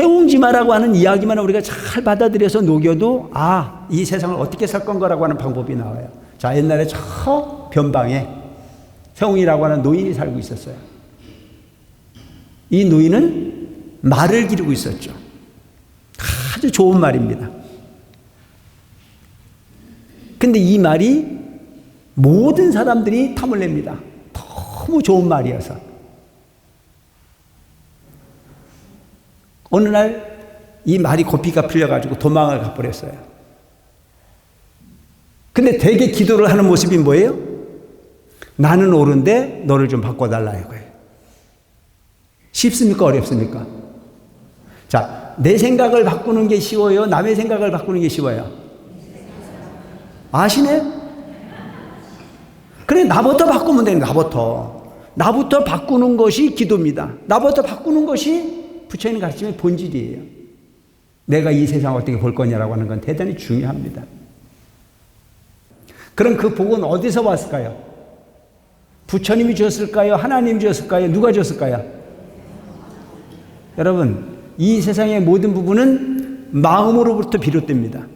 세웅지마라고 하는 이야기만 우리가 잘 받아들여서 녹여도 이 세상을 어떻게 살 건가라고 하는 방법이 나와요. 자, 옛날에 저 변방에 세웅이라고 하는 노인이 살고 있었어요. 이 노인은 말을 기르고 있었죠. 아주 좋은 말입니다. 근데 이 말이 모든 사람들이 탐을 냅니다. 너무 좋은 말이어서. 어느 날 이 말이 고삐가 풀려가지고 도망을 가버렸어요. 근데 되게 기도를 하는 모습이 뭐예요? 나는 옳은데 너를 좀 바꿔달라 이거예요. 쉽습니까? 어렵습니까? 자, 내 생각을 바꾸는 게 쉬워요? 남의 생각을 바꾸는 게 쉬워요? 아시네? 그래, 나부터 바꾸면 돼요. 나부터 바꾸는 것이 기도입니다. 나부터 바꾸는 것이 부처님 가르침의 본질이에요. 내가 이 세상을 어떻게 볼 거냐라고 하는 건 대단히 중요합니다. 그럼 그 복은 어디서 왔을까요? 부처님이 주었을까요? 하나님이 주었을까요? 누가 주었을까요? 여러분, 이 세상의 모든 부분은 마음으로부터 비롯됩니다.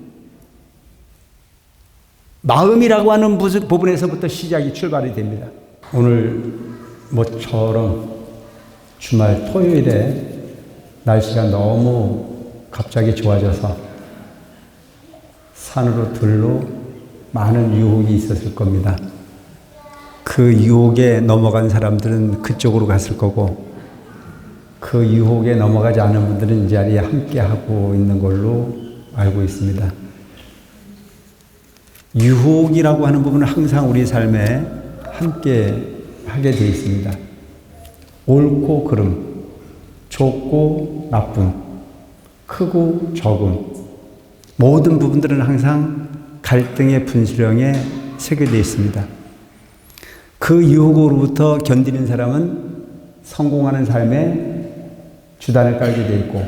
마음이라고 하는 부분에서부터 시작이 출발이 됩니다. 오늘 모처럼 주말 토요일에 날씨가 너무 갑자기 좋아져서 산으로 들로 많은 유혹이 있었을 겁니다. 그 유혹에 넘어간 사람들은 그쪽으로 갔을 거고, 그 유혹에 넘어가지 않은 분들은 이 자리에 함께하고 있는 걸로 알고 있습니다. 유혹이라고 하는 부분은 항상 우리 삶에 함께 하게 되어 있습니다. 옳고 그름, 좋고 나쁨, 크고 적음, 모든 부분들은 항상 갈등의 분수령에 새겨져 있습니다. 그 유혹으로부터 견디는 사람은 성공하는 삶에 주단을 깔게 되어 있고,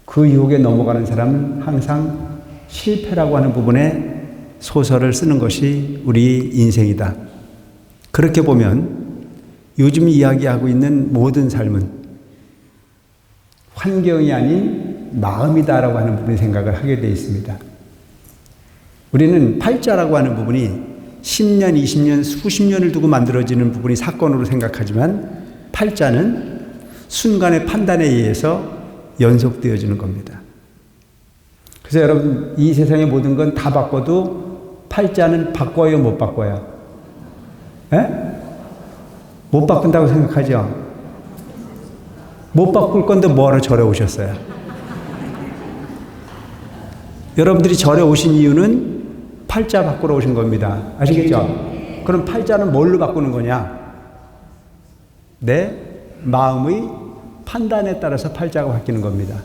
그 유혹에 넘어가는 사람은 항상 실패라고 하는 부분에 소설을 쓰는 것이 우리 인생이다. 그렇게 보면 요즘 이야기하고 있는 모든 삶은 환경이 아닌 마음이다라고 하는 부분이 생각을 하게 되어 있습니다. 우리는 팔자라고 하는 부분이 10년, 20년, 수십 년을 두고 만들어지는 부분이 사건으로 생각하지만, 팔자는 순간의 판단에 의해서 연속되어지는 겁니다. 그래서 여러분, 이 세상의 모든 건 다 바꿔도 팔자는 바꿔요, 못 바꿔요? 에? 못 바꾼다고 생각하죠? 못 바꿀 건데 뭐하러 절에 오셨어요? 여러분들이 절에 오신 이유는 팔자 바꾸러 오신 겁니다. 아시겠죠? 그럼 팔자는 뭘로 바꾸는 거냐? 내 마음의 판단에 따라서 팔자가 바뀌는 겁니다.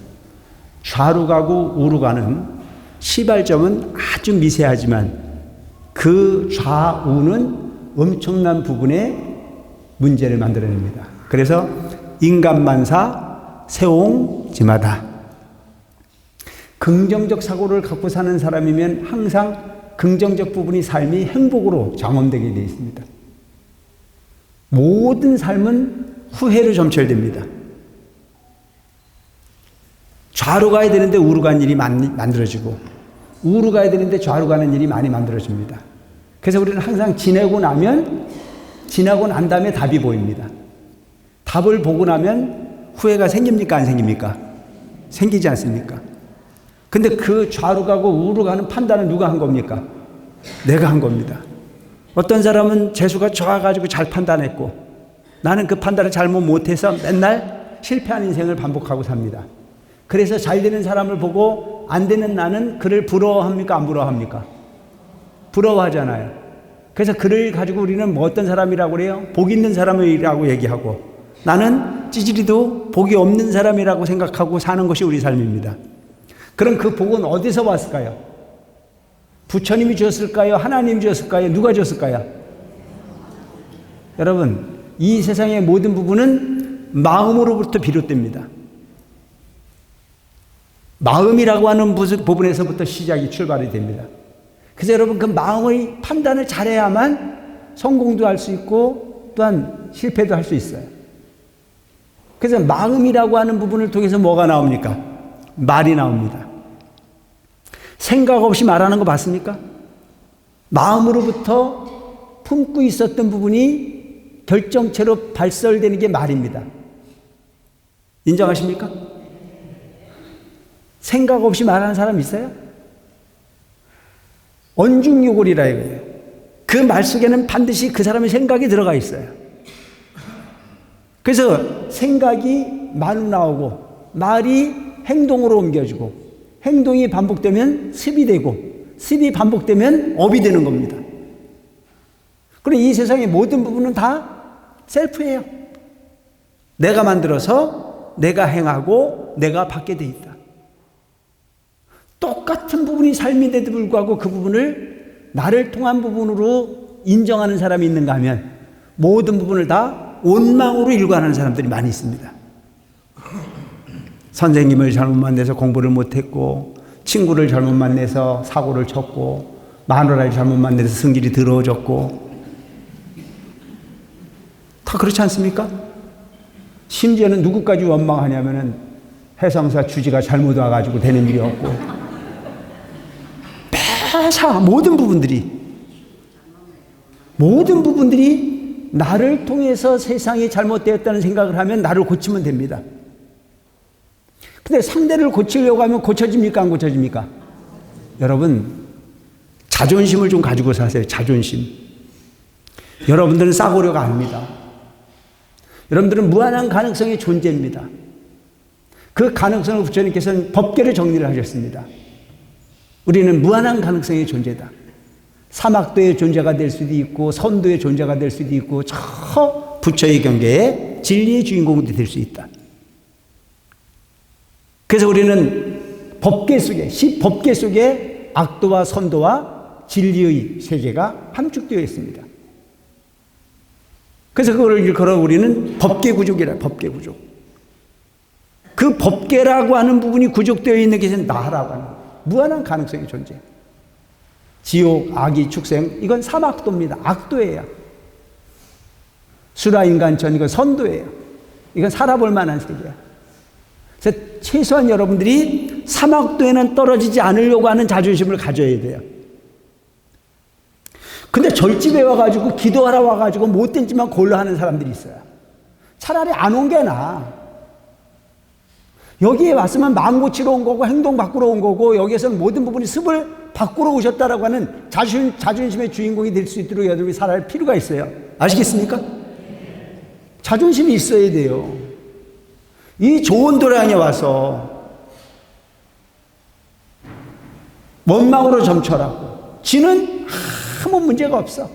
좌로 가고 우로 가는 시발점은 아주 미세하지만 그 좌우는 엄청난 부분의 문제를 만들어냅니다. 그래서 인간만사 세옹지마다. 긍정적 사고를 갖고 사는 사람이면 항상 긍정적 부분이 삶이 행복으로 장엄되게 되어 있습니다. 모든 삶은 후회로 점철됩니다. 좌로 가야 되는데 우로 가는 일이 많이 만들어지고, 우로 가야 되는데 좌로 가는 일이 많이 만들어집니다. 그래서 우리는 항상 지나고 난 다음에 답이 보입니다. 답을 보고 나면 후회가 생깁니까? 안 생깁니까? 생기지 않습니까? 근데 그 좌로 가고 우로 가는 판단은 누가 한 겁니까? 내가 한 겁니다. 어떤 사람은 재수가 좋아가지고 잘 판단했고, 나는 그 판단을 잘못 못해서 맨날 실패한 인생을 반복하고 삽니다. 그래서 잘 되는 사람을 보고 안 되는 나는 그를 부러워합니까? 안 부러워합니까? 부러워하잖아요. 그래서 그를 가지고 우리는 뭐 어떤 사람이라고 그래요? 복 있는 사람이라고 얘기하고, 나는 찌질이도 복이 없는 사람이라고 생각하고 사는 것이 우리 삶입니다. 그럼 그 복은 어디서 왔을까요? 부처님이 주었을까요? 하나님이 주었을까요? 누가 주었을까요? 여러분, 이 세상의 모든 부분은 마음으로부터 비롯됩니다. 마음이라고 하는 부분에서부터 시작이 출발이 됩니다. 그래서 여러분, 그 마음의 판단을 잘해야만 성공도 할 수 있고 또한 실패도 할 수 있어요. 그래서 마음이라고 하는 부분을 통해서 뭐가 나옵니까? 말이 나옵니다. 생각 없이 말하는 거 봤습니까? 마음으로부터 품고 있었던 부분이 결정체로 발설되는 게 말입니다. 인정하십니까? 생각 없이 말하는 사람 있어요? 언중유골이라 이거예요. 그 말 속에는 반드시 그 사람의 생각이 들어가 있어요. 그래서 생각이 말로 나오고 말이 행동으로 옮겨지고 행동이 반복되면 습이 되고 습이 반복되면 업이 되는 겁니다. 그럼 이 세상의 모든 부분은 다 셀프예요. 내가 만들어서 내가 행하고 내가 받게 돼 있다. 똑같은 부분이 삶인데도 불구하고 그 부분을 나를 통한 부분으로 인정하는 사람이 있는가 하면 모든 부분을 다 원망으로 일관하는 사람들이 많이 있습니다. 선생님을 잘못 만나서 공부를 못했고 친구를 잘못 만나서 사고를 쳤고 마누라를 잘못 만나서 성질이 더러워졌고 다 그렇지 않습니까? 심지어는 누구까지 원망하냐면은 해상사 주지가 잘못 와가지고 되는 일이 없고 매사 모든 부분들이 나를 통해서 세상이 잘못되었다는 생각을 하면 나를 고치면 됩니다. 근데 상대를 고치려고 하면 고쳐집니까? 안 고쳐집니까? 여러분, 자존심을 좀 가지고 사세요. 자존심. 여러분들은 싸구려가 아닙니다. 여러분들은 무한한 가능성의 존재입니다. 그 가능성을 부처님께서는 법계를 정리를 하셨습니다. 우리는 무한한 가능성의 존재다. 사막도의 존재가 될 수도 있고 선도의 존재가 될 수도 있고 저 부처의 경계에 진리의 주인공이 될 수 있다. 그래서 우리는 법계 속에 법계 속에 악도와 선도와 진리의 세계가 함축되어 있습니다. 그래서 그걸 일컬어 우리는 법계 구족이라 법계 구족. 그 법계라고 하는 부분이 구족되어 있는 것은 나라고 하는 무한한 가능성의 존재. 지옥, 악의 축생, 이건 사막도입니다. 악도예요. 수라인간천, 이건 선도예요. 이건 살아볼 만한 세계야. 그래서 최소한 여러분들이 사막도에는 떨어지지 않으려고 하는 자존심을 가져야 돼요. 근데 절집에 와가지고 기도하러 와가지고 못된 짓만 골라 하는 사람들이 있어요. 차라리 안 온 게 나아. 여기에 왔으면 마음 고치러 온 거고 행동 바꾸러 온 거고 여기에서는 모든 부분이 습을 바꾸러 오셨다라고 하는 자존심의 주인공이 될 수 있도록 여러분이 살아갈 필요가 있어요. 아시겠습니까? 자존심이 있어야 돼요. 이 좋은 도량에 와서 원망으로 점철하고 지는 아무 문제가 없어.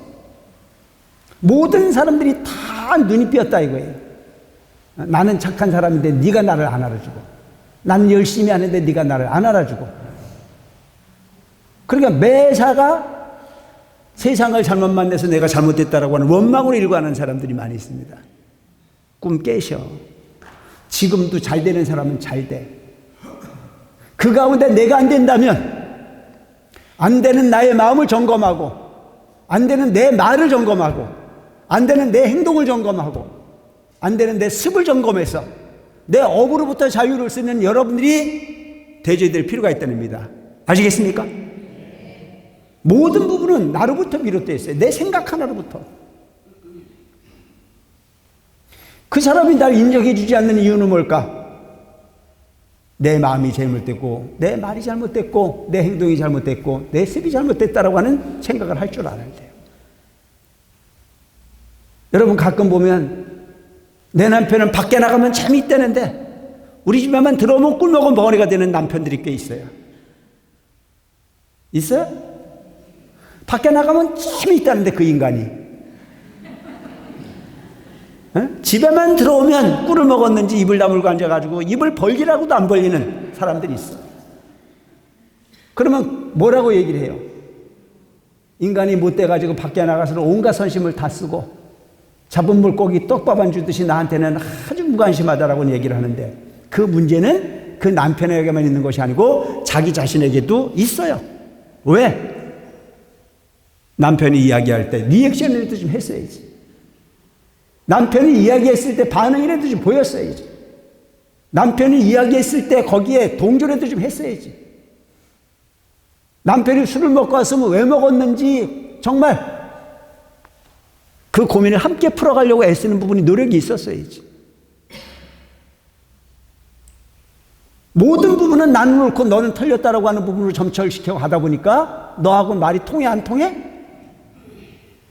모든 사람들이 다 눈이 삐었다 이거예요. 나는 착한 사람인데 네가 나를 안 알아주고 나는 열심히 하는데 네가 나를 안 알아주고 그러니까 매사가 세상을 잘못 만나서 내가 잘못됐다라고 하는 원망으로 일관하는 사람들이 많이 있습니다. 꿈 깨셔. 지금도 잘 되는 사람은 잘 돼. 그 가운데 내가 안 된다면 안 되는 나의 마음을 점검하고 안 되는 내 말을 점검하고 안 되는 내 행동을 점검하고 안 되는 내 습을 점검해서 내 업으로부터 자유를 쓰는 여러분들이 대조될 필요가 있다는 겁니다. 아시겠습니까? 모든 부분은 나로부터 비롯되어 있어요. 내 생각 하나로부터. 그 사람이 날 인정해 주지 않는 이유는 뭘까? 내 마음이 잘못됐고 내 말이 잘못됐고 내 행동이 잘못됐고 내 습이 잘못됐다라고 하는 생각을 할 줄 알아야 돼요. 여러분 가끔 보면 내 남편은 밖에 나가면 재미있다는데 우리 집에만 들어오면 꿀먹은 벙어리가 되는 남편들이 꽤 있어요. 있어요? 밖에 나가면 재미있다는데 그 인간이 집에만 들어오면 꿀을 먹었는지 입을 다물고 앉아가지고 입을 벌리라고도 안 벌리는 사람들이 있어. 그러면 뭐라고 얘기를 해요? 인간이 못돼가지고 밖에 나가서 온갖 선심을 다 쓰고 잡은 물고기 떡밥 안 주듯이 나한테는 아주 무관심하다라고 얘기를 하는데 그 문제는 그 남편에게만 있는 것이 아니고 자기 자신에게도 있어요. 왜? 남편이 이야기할 때 리액션이라도 좀 했어야지. 남편이 이야기했을 때 반응이라도 좀 보였어야지. 남편이 이야기했을 때 거기에 동조라도 좀 했어야지. 남편이 술을 먹고 왔으면 왜 먹었는지 정말 그 고민을 함께 풀어가려고 애쓰는 부분이 노력이 있었어야지. 모든 부분은 나는 옳고 너는 틀렸다라고 하는 부분으로 점철시켜 가다 보니까 너하고 말이 통해 안 통해?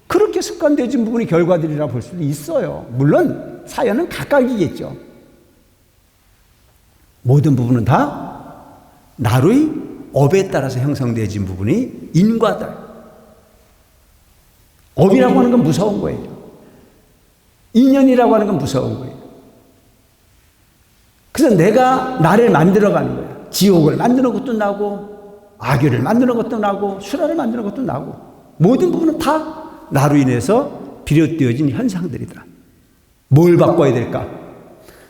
그렇게 습관되어진 부분이 결과들이라 볼 수도 있어요. 물론 사연은 각각이겠죠. 모든 부분은 다 나의 업에 따라서 형성되어진 부분이 인과다. 업이라고 하는 건 무서운 거예요. 인연이라고 하는 건 무서운 거예요. 그래서 내가 나를 만들어가는 거예요. 지옥을 만드는 것도 나고 악유를 만드는 것도 나고 수라를 만드는 것도 나고 모든 부분은 다 나로 인해서 비롯되어진 현상들이다. 뭘 바꿔야 될까?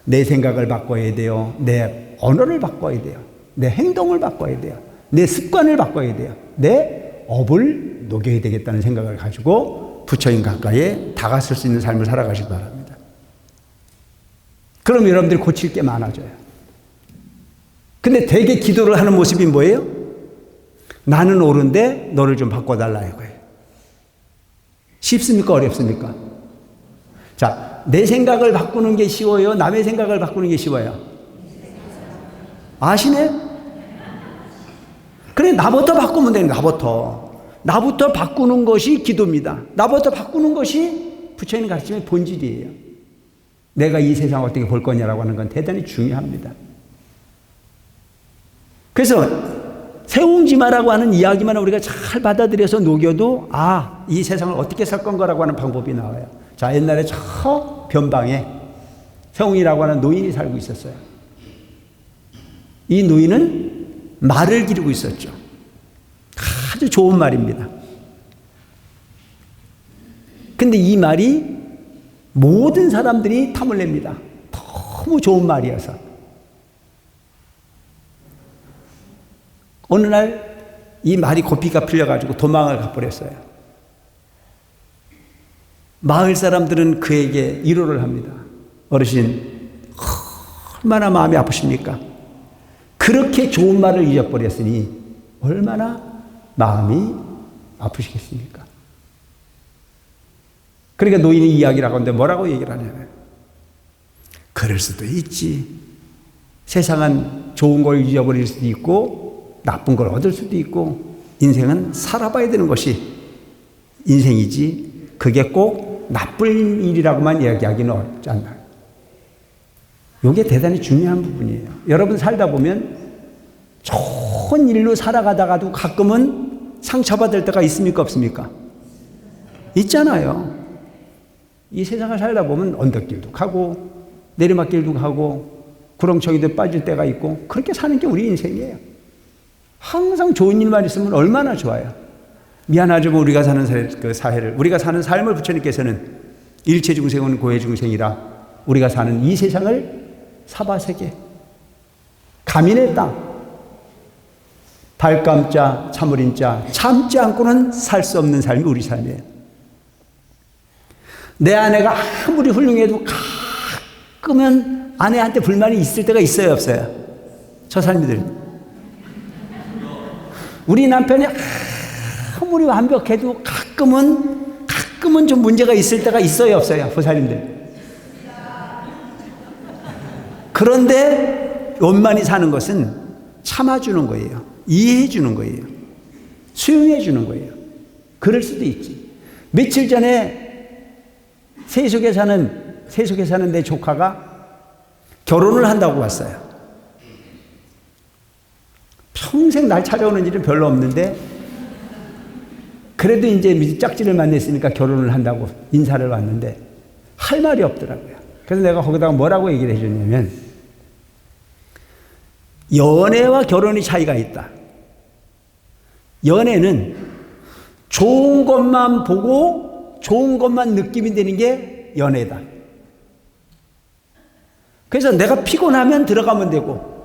내 생각을 바꿔야 돼요. 내 언어를 바꿔야 돼요. 내 행동을 바꿔야 돼요. 내 습관을 바꿔야 돼요. 내 업을 녹여야 되겠다는 생각을 가지고 부처님 가까이에 다가설 수 있는 삶을 살아가시기 바랍니다. 그럼 여러분들이 고칠 게 많아져요. 근데 되게 기도를 하는 모습이 뭐예요? 나는 옳은데 너를 좀 바꿔달라 이거예요. 쉽습니까? 어렵습니까? 자, 내 생각을 바꾸는 게 쉬워요? 남의 생각을 바꾸는 게 쉬워요? 아시네? 그래, 나부터 바꾸면 되는 거예요. 나부터 바꾸는 것이 기도입니다. 나부터 바꾸는 것이 부처님 가르침의 본질이에요. 내가 이 세상 어떻게 볼 거냐라고 하는 건 대단히 중요합니다. 그래서 세옹지마라고 하는 이야기만 우리가 잘 받아들여서 녹여도 이 세상을 어떻게 살 건가라고 하는 방법이 나와요. 자, 옛날에 저 변방에 세옹이라고 하는 노인이 살고 있었어요. 이 노인은 말을 기르고 있었죠. 아주 좋은 말입니다. 근데 이 말이 모든 사람들이 탐을 냅니다. 너무 좋은 말이어서. 어느 날 이 말이 고삐가 풀려가지고 도망을 가버렸어요. 마을 사람들은 그에게 위로를 합니다. 어르신, 얼마나 마음이 아프십니까? 그렇게 좋은 말을 잊어버렸으니 얼마나 마음이 아프시겠습니까? 그러니까 노인이 이야기를 하는데 뭐라고 얘기를 하냐면, 그럴 수도 있지. 세상은 좋은 걸 잊어버릴 수도 있고 나쁜 걸 얻을 수도 있고 인생은 살아봐야 되는 것이 인생이지 그게 꼭 나쁜 일이라고만 이야기하기는 어렵지 않나요? 이게 대단히 중요한 부분이에요. 여러분 살다 보면 좋은 일로 살아가다가도 가끔은 상처받을 때가 있습니까? 없습니까? 있잖아요. 이 세상을 살다 보면 언덕길도 가고 내리막길도 가고 구렁텅이도 빠질 때가 있고 그렇게 사는 게 우리 인생이에요. 항상 좋은 일만 있으면 얼마나 좋아요. 미안하지만 우리가 사는 그 사회를, 우리가 사는 삶을 부처님께서는 일체 중생은 고해 중생이라 우리가 사는 이 세상을 사바세계, 가민의 땅, 발감자, 참으린자, 참지 않고는 살 수 없는 삶이 우리 삶이에요. 내 아내가 아무리 훌륭해도 가끔은 아내한테 불만이 있을 때가 있어요, 없어요? 저 사람들. 우리 남편이 아무리 완벽해도 가끔은 좀 문제가 있을 때가 있어요, 없어요? 보살님들. 그런데 원만히 사는 것은 참아주는 거예요. 이해해주는 거예요. 수용해주는 거예요. 그럴 수도 있지. 며칠 전에 세속에 사는 내 조카가 결혼을 한다고 왔어요. 평생 날 찾아오는 일은 별로 없는데 그래도 이제 짝지를 만났으니까 결혼을 한다고 인사를 왔는데 할 말이 없더라고요. 그래서 내가 거기다가 뭐라고 얘기를 해줬냐면 연애와 결혼의 차이가 있다. 연애는 좋은 것만 보고 좋은 것만 느낌이 되는 게 연애다. 그래서 내가 피곤하면 들어가면 되고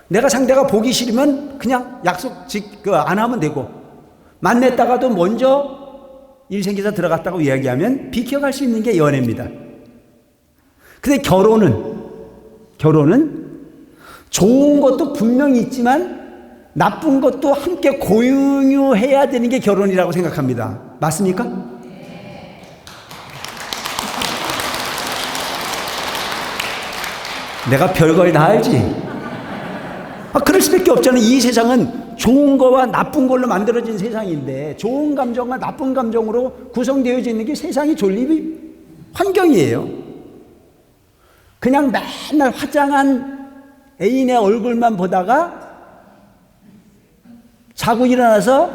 내가 상대가 보기 싫으면 그냥 약속 안 하면 되고 만났다가도 먼저 일 생겨서 들어갔다고 이야기하면 비켜갈 수 있는 게 연애입니다. 근데 결혼은 좋은 것도 분명히 있지만 나쁜 것도 함께 공유해야 되는 게 결혼이라고 생각합니다. 맞습니까? 내가 별걸 다 알지. 그럴 수밖에 없잖아요. 이 세상은 좋은 거와 나쁜 걸로 만들어진 세상인데 좋은 감정과 나쁜 감정으로 구성되어 있는 게 세상의 존립이 환경이에요. 그냥 맨날 화장한 애인의 얼굴만 보다가 자고 일어나서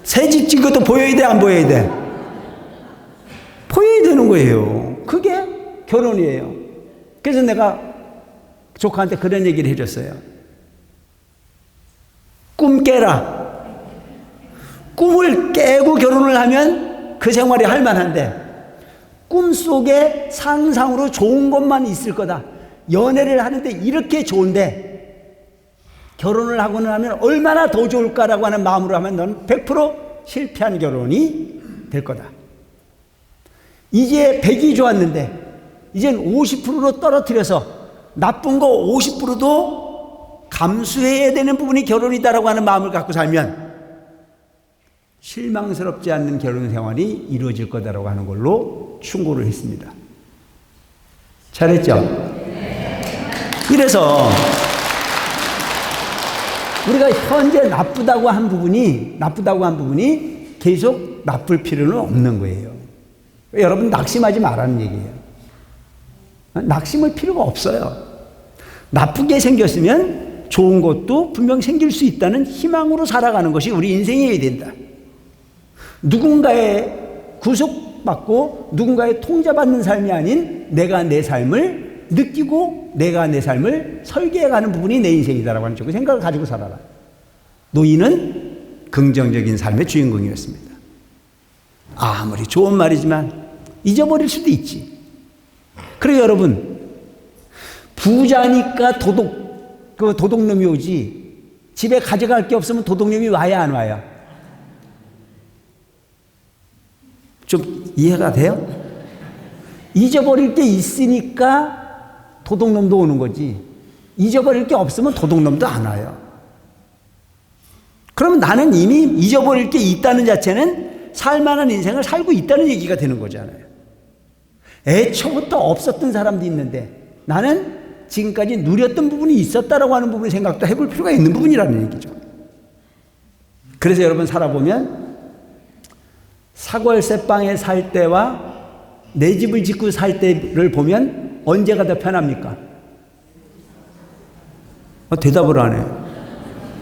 새집 찍은 것도 보여야 돼, 안 보여야 돼? 보여야 되는 거예요. 그게 결혼이에요. 그래서 내가 조카한테 그런 얘기를 해줬어요. 꿈 깨라. 꿈을 깨고 결혼을 하면 그 생활이 할만한데 꿈속에 상상으로 좋은 것만 있을 거다. 연애를 하는데 이렇게 좋은데 결혼을 하고는 하면 얼마나 더 좋을까라고 하는 마음으로 하면 넌 100% 실패한 결혼이 될 거다. 이제 100이 좋았는데 이젠 50%로 떨어뜨려서 나쁜 거 50%도 감수해야 되는 부분이 결혼이다라고 하는 마음을 갖고 살면 실망스럽지 않는 결혼 생활이 이루어질 거다라고 하는 걸로 충고를 했습니다. 잘했죠? 이래서 우리가 현재 나쁘다고 한 부분이 계속 나쁠 필요는 없는 거예요. 여러분 낙심하지 말라는 얘기예요. 낙심할 필요가 없어요. 나쁘게 생겼으면 좋은 것도 분명 생길 수 있다는 희망으로 살아가는 것이 우리 인생이어야 된다. 누군가의 구속받고 누군가의 통제받는 삶이 아닌 내가 내 삶을 느끼고 내가 내 삶을 설계해가는 부분이 내 인생이다라고 하는 그 생각을 가지고 살아라. 노인은 긍정적인 삶의 주인공이었습니다. 아무리 좋은 말이지만 잊어버릴 수도 있지. 그래 여러분, 부자니까 도둑놈이 오지 집에 가져갈 게 없으면 도둑놈이 와야 안 와요? 좀 이해가 돼요? 잊어버릴 게 있으니까 도둑놈도 오는 거지 잊어버릴 게 없으면 도둑놈도 안 와요. 그러면 나는 이미 잊어버릴 게 있다는 자체는 살만한 인생을 살고 있다는 얘기가 되는 거잖아요. 애초부터 없었던 사람도 있는데 나는 지금까지 누렸던 부분이 있었다라고 하는 부분을 생각도 해볼 필요가 있는 부분이라는 얘기죠. 그래서 여러분 살아보면 사골세방에 살 때와 내 집을 짓고 살 때를 보면 언제가 더 편합니까? 대답을 안 해요.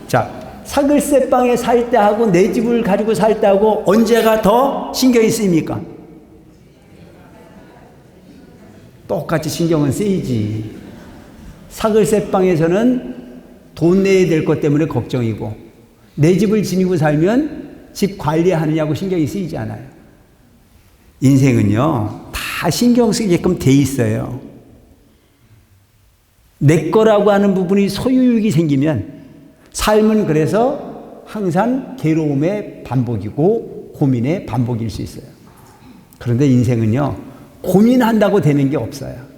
자, 사골세방에 살 때하고 내 집을 가지고 살 때하고 언제가 더 신경이 쓰입니까? 똑같이 신경은 쓰이지. 사글세방에서는 돈 내야 될 것 때문에 걱정이고 내 집을 지니고 살면 집 관리하느냐고 신경이 쓰이지 않아요. 인생은요 다 신경 쓰게끔 돼 있어요. 내 거라고 하는 부분이 소유욕이 생기면 삶은 그래서 항상 괴로움의 반복이고 고민의 반복일 수 있어요. 그런데 인생은요 고민한다고 되는 게 없어요.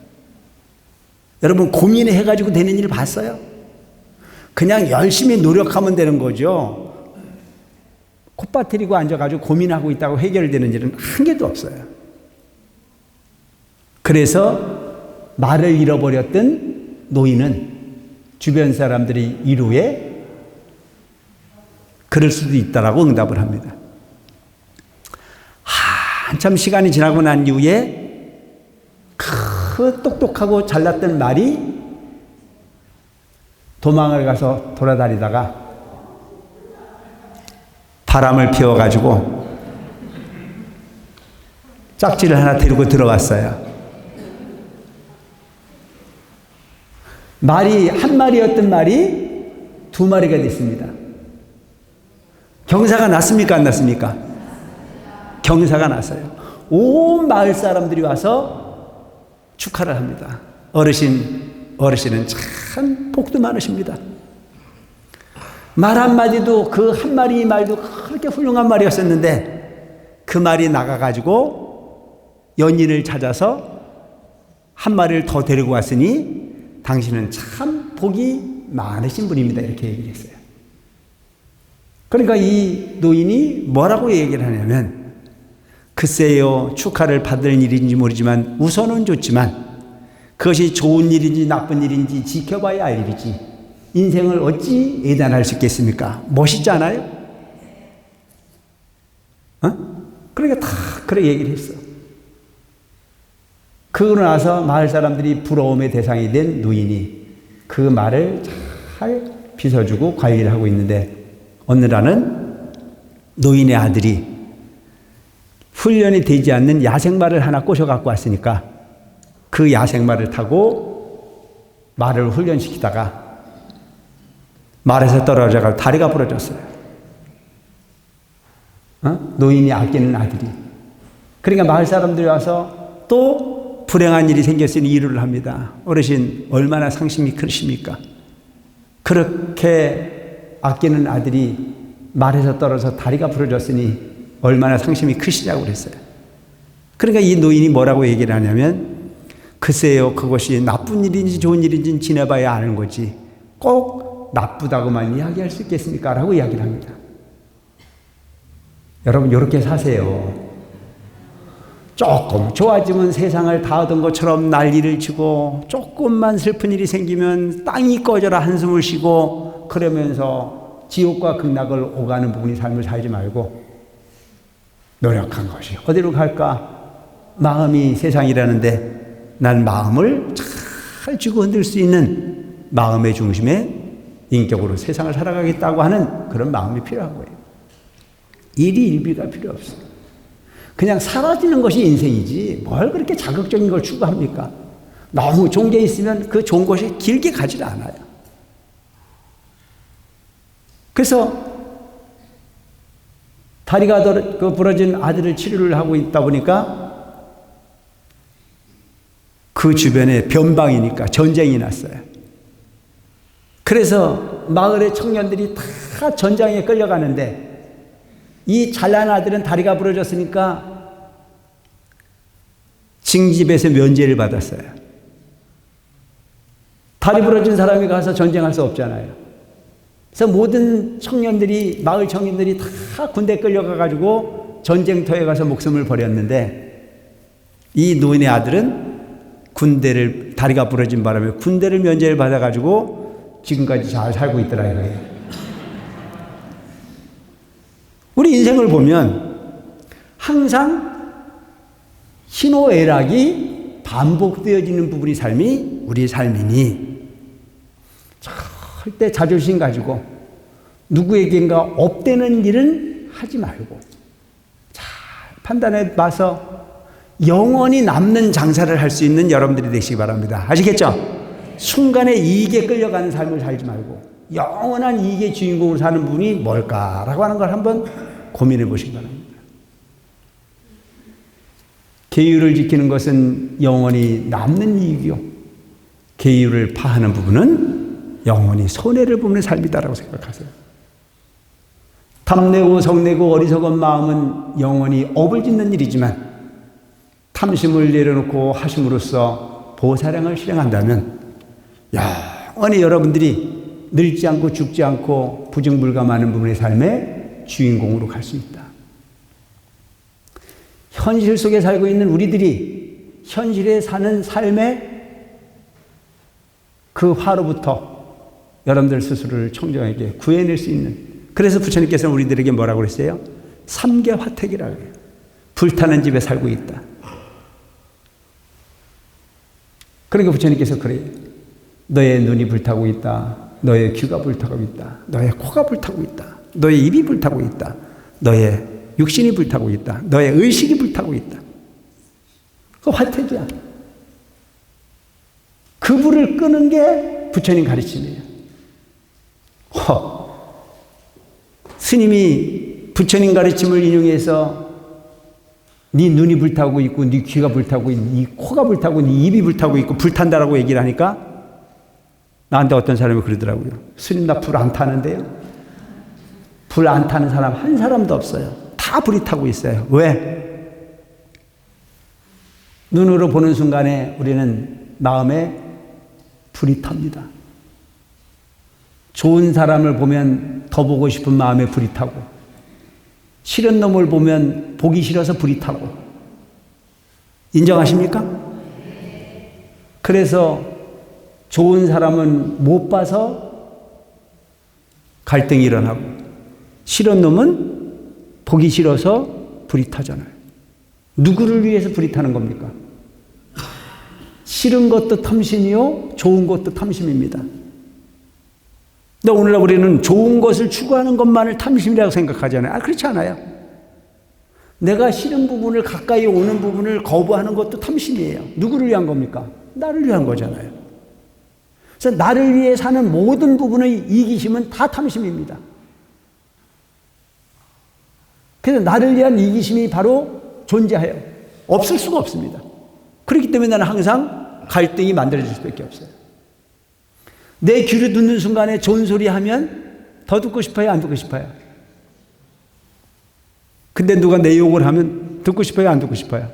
여러분 고민해가지고 되는 일 봤어요? 그냥 열심히 노력하면 되는 거죠. 콧바트리고 앉아가지고 고민하고 있다고 해결되는 일은 한 개도 없어요. 그래서 말을 잃어버렸던 노인은 주변 사람들이 이루에 그럴 수도 있다라고 응답을 합니다. 한참 시간이 지나고 난 이후에 그 똑똑하고 잘났던 말이 도망을 가서 돌아다니다가 바람을 피워가지고 짝지를 하나 데리고 들어왔어요. 말이 한 마리였던 말이 두 마리가 됐습니다. 경사가 났습니까? 안 났습니까? 경사가 났어요. 온 마을 사람들이 와서 축하를 합니다. 어르신은 참 복도 많으십니다. 말 한마디도 그 한 마리 말도 그렇게 훌륭한 말이었었는데 그 말이 나가가지고 연인을 찾아서 한 마리를 더 데리고 왔으니 당신은 참 복이 많으신 분입니다. 이렇게 얘기를 했어요. 그러니까 이 노인이 뭐라고 얘기를 하냐면, 글쎄요, 축하를 받을 일인지 모르지만 우선은 좋지만 그것이 좋은 일인지 나쁜 일인지 지켜봐야 할 일이지 인생을 어찌 예단할 수 있겠습니까? 멋있지 않아요? 그러니까 다 그렇게 얘기를 했어. 그러고 나서 마을 사람들이 부러움의 대상이 된 노인이 그 말을 잘 빗어주고 관리를 하고 있는데, 어느 날은 노인의 아들이 훈련이 되지 않는 야생말을 하나 꼬셔 갖고 왔으니까 그 야생말을 타고 말을 훈련시키다가 말에서 떨어져가 다리가 부러졌어요. 노인이 아끼는 아들이. 그러니까 마을 사람들이 와서 또 불행한 일이 생겼으니 위로를 합니다. 어르신, 얼마나 상심이 크십니까? 그렇게 아끼는 아들이 말에서 떨어져서 다리가 부러졌으니 얼마나 상심이 크시냐고 그랬어요. 그러니까 이 노인이 뭐라고 얘기를 하냐면, 글쎄요, 그것이 나쁜 일인지 좋은 일인지 지내봐야 아는 거지 꼭 나쁘다고만 이야기할 수 있겠습니까? 라고 이야기를 합니다. 여러분, 이렇게 사세요. 조금 좋아지면 세상을 다 얻은 것처럼 난리를 치고, 조금만 슬픈 일이 생기면 땅이 꺼져라 한숨을 쉬고, 그러면서 지옥과 극락을 오가는 부분이 삶을 살지 말고 노력한 것이 어디로 갈까? 마음이 세상이라는데 난 마음을 잘 쥐고 흔들 수 있는 마음의 중심에 인격으로 세상을 살아가겠다고 하는 그런 마음이 필요한 거예요. 일이 일비가 필요 없어요. 그냥 사라지는 것이 인생이지 뭘 그렇게 자극적인 걸 추구합니까? 너무 좋은 게 있으면 그 좋은 것이 길게 가지 않아요. 그래서 다리가 부러진 아들을 치료를 하고 있다 보니까 그 주변에 변방이니까 전쟁이 났어요. 그래서 마을의 청년들이 다 전장에 끌려가는데, 이 잘난 아들은 다리가 부러졌으니까 징집에서 면제를 받았어요. 다리 부러진 사람이 가서 전쟁할 수 없잖아요. 그래서 모든 청년들이, 마을 청년들이 다 군대 끌려가가지고 전쟁터에 가서 목숨을 버렸는데, 이 노인의 아들은 다리가 부러진 바람에 군대를 면제를 받아가지고 지금까지 잘 살고 있더라 이거예요. 우리 인생을 보면 항상 희노애락이 반복되어지는 부분이 우리의 삶이니, 절대 자존심 가지고 누구에겐가 업되는 일은 하지 말고 잘 판단해 봐서 영원히 남는 장사를 할 수 있는 여러분들이 되시기 바랍니다. 아시겠죠? 순간에 이익에 끌려가는 삶을 살지 말고 영원한 이익의 주인공으로 사는 분이 뭘까라고 하는 걸 한번 고민해 보시기 바랍니다. 계율을 지키는 것은 영원히 남는 이익이요, 계율을 파하는 부분은 영원히 손해를 보는 삶이다라고 생각하세요. 탐내고 성내고 어리석은 마음은 영원히 업을 짓는 일이지만, 탐심을 내려놓고 하심으로써 보살행을 실행한다면 영원히 여러분들이 늙지 않고 죽지 않고 부증불감하는 부분의 삶의 주인공으로 갈 수 있다. 현실 속에 살고 있는 우리들이 현실에 사는 삶의 그 화로부터 여러분들 스스로를 청정하게 구해낼 수 있는, 그래서 부처님께서는 우리들에게 뭐라고 그랬어요? 삼계화택이라고 해요. 불타는 집에 살고 있다. 그러니까 부처님께서 그래요. 너의 눈이 불타고 있다. 너의 귀가 불타고 있다. 너의 코가 불타고 있다. 너의 입이 불타고 있다. 너의 육신이 불타고 있다. 너의 의식이 불타고 있다. 그 화택이야. 그 불을 끄는 게 부처님 가르침이에요. 스님이 부처님 가르침을 인용해서 네 눈이 불타고 있고 네 귀가 불타고 있고 네 코가 불타고 네 입이 불타고 있고 불탄다라고 얘기를 하니까 나한테 어떤 사람이 그러더라고요. 스님, 나 불 안 타는데요. 불 안 타는 사람 한 사람도 없어요. 다 불이 타고 있어요. 왜? 눈으로 보는 순간에 우리는 마음에 불이 탑니다. 좋은 사람을 보면 더 보고 싶은 마음에 불이 타고, 싫은 놈을 보면 보기 싫어서 불이 타고. 인정하십니까? 그래서 좋은 사람은 못 봐서 갈등이 일어나고, 싫은 놈은 보기 싫어서 불이 타잖아요. 누구를 위해서 불이 타는 겁니까? 싫은 것도 탐심이요, 좋은 것도 탐심입니다. 근데 오늘날 우리는 좋은 것을 추구하는 것만을 탐심이라고 생각하잖아요. 그렇지 않아요. 내가 싫은 부분을, 가까이 오는 부분을 거부하는 것도 탐심이에요. 누구를 위한 겁니까? 나를 위한 거잖아요. 그래서 나를 위해 사는 모든 부분의 이기심은 다 탐심입니다. 그래서 나를 위한 이기심이 바로 존재해요. 없을 수가 없습니다. 그렇기 때문에 나는 항상 갈등이 만들어질 수밖에 없어요. 내 귀를 듣는 순간에 좋은 소리 하면 더 듣고 싶어요? 안 듣고 싶어요? 근데 누가 내 욕을 하면 듣고 싶어요? 안 듣고 싶어요?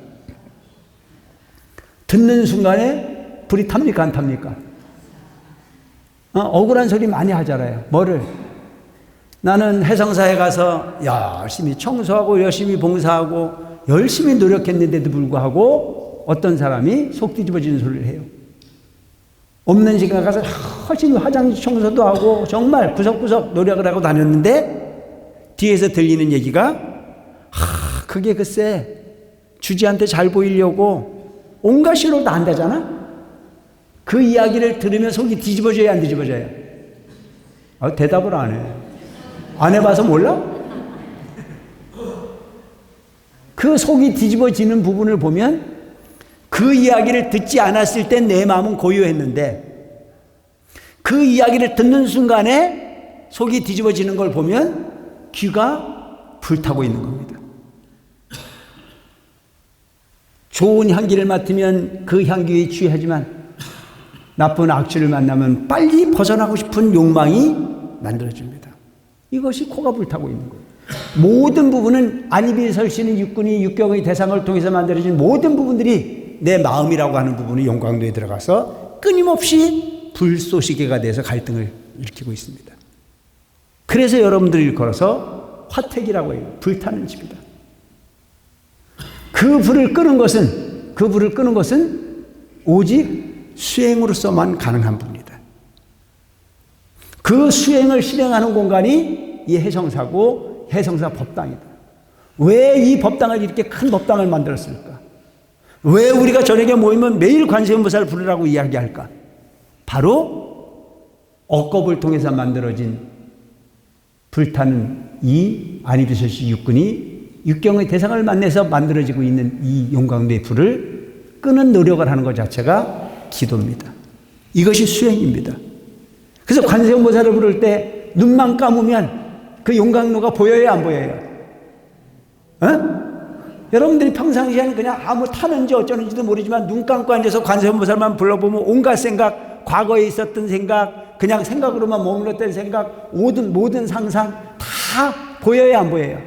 듣는 순간에 불이 탑니까? 안 탑니까? 억울한 소리 많이 하잖아요. 뭐를? 나는 해성사에 가서 열심히 청소하고 열심히 봉사하고 열심히 노력했는데도 불구하고 어떤 사람이 속 뒤집어지는 소리를 해요. 없는 시간에 가서 열심히 화장실 청소도 하고 정말 구석구석 노력을 하고 다녔는데 뒤에서 들리는 얘기가 그게 글쎄 주지한테 잘 보이려고 온갖 시로도 안 되잖아. 그 이야기를 들으면 속이 뒤집어져야 안 뒤집어져요? 대답을 안 해. 안 해봐서 몰라? 그 속이 뒤집어지는 부분을 보면 그 이야기를 듣지 않았을 때 내 마음은 고요했는데 그 이야기를 듣는 순간에 속이 뒤집어지는 걸 보면 귀가 불타고 있는 겁니다. 좋은 향기를 맡으면 그 향기에 취하지만 나쁜 악취를 만나면 빨리 벗어나고 싶은 욕망이 만들어집니다. 이것이 코가 불타고 있는 거예요. 모든 부분은 안입이 설치는 육군이 육경의 대상을 통해서 만들어진 모든 부분들이 내 마음이라고 하는 부분이 용광도에 들어가서 끊임없이 불쏘시개가 돼서 갈등을 일으키고 있습니다. 그래서 여러분들이 일컬어서 화택이라고 해요. 불타는 집이다. 그 불을 끄는 것은 오직 수행으로서만 가능한 겁니다. 그 수행을 실행하는 공간이 이 해성사고 해성사 법당이다. 왜 이 법당을 이렇게 큰 법당을 만들었을까? 왜 우리가 저녁에 모이면 매일 관세음보살을 부르라고 이야기할까? 바로 억겁을 통해서 만들어진 불타는 이 안이비설시 육군이 육경의 대상을 만나서 만들어지고 있는 이 용광도의 불을 끄는 노력을 하는 것 자체가 기도입니다. 이것이 수행입니다. 그래서 관세음보살을 부를 때 눈만 감으면 그 용광로가 보여요, 안 보여요? 여러분들이 평상시에는 그냥 아무 타는지 어쩌는지도 모르지만 눈 감고 앉아서 관세음보살만 불러보면 온갖 생각, 과거에 있었던 생각, 그냥 생각으로만 머물렀던 생각, 모든 상상 다 보여요, 안 보여요?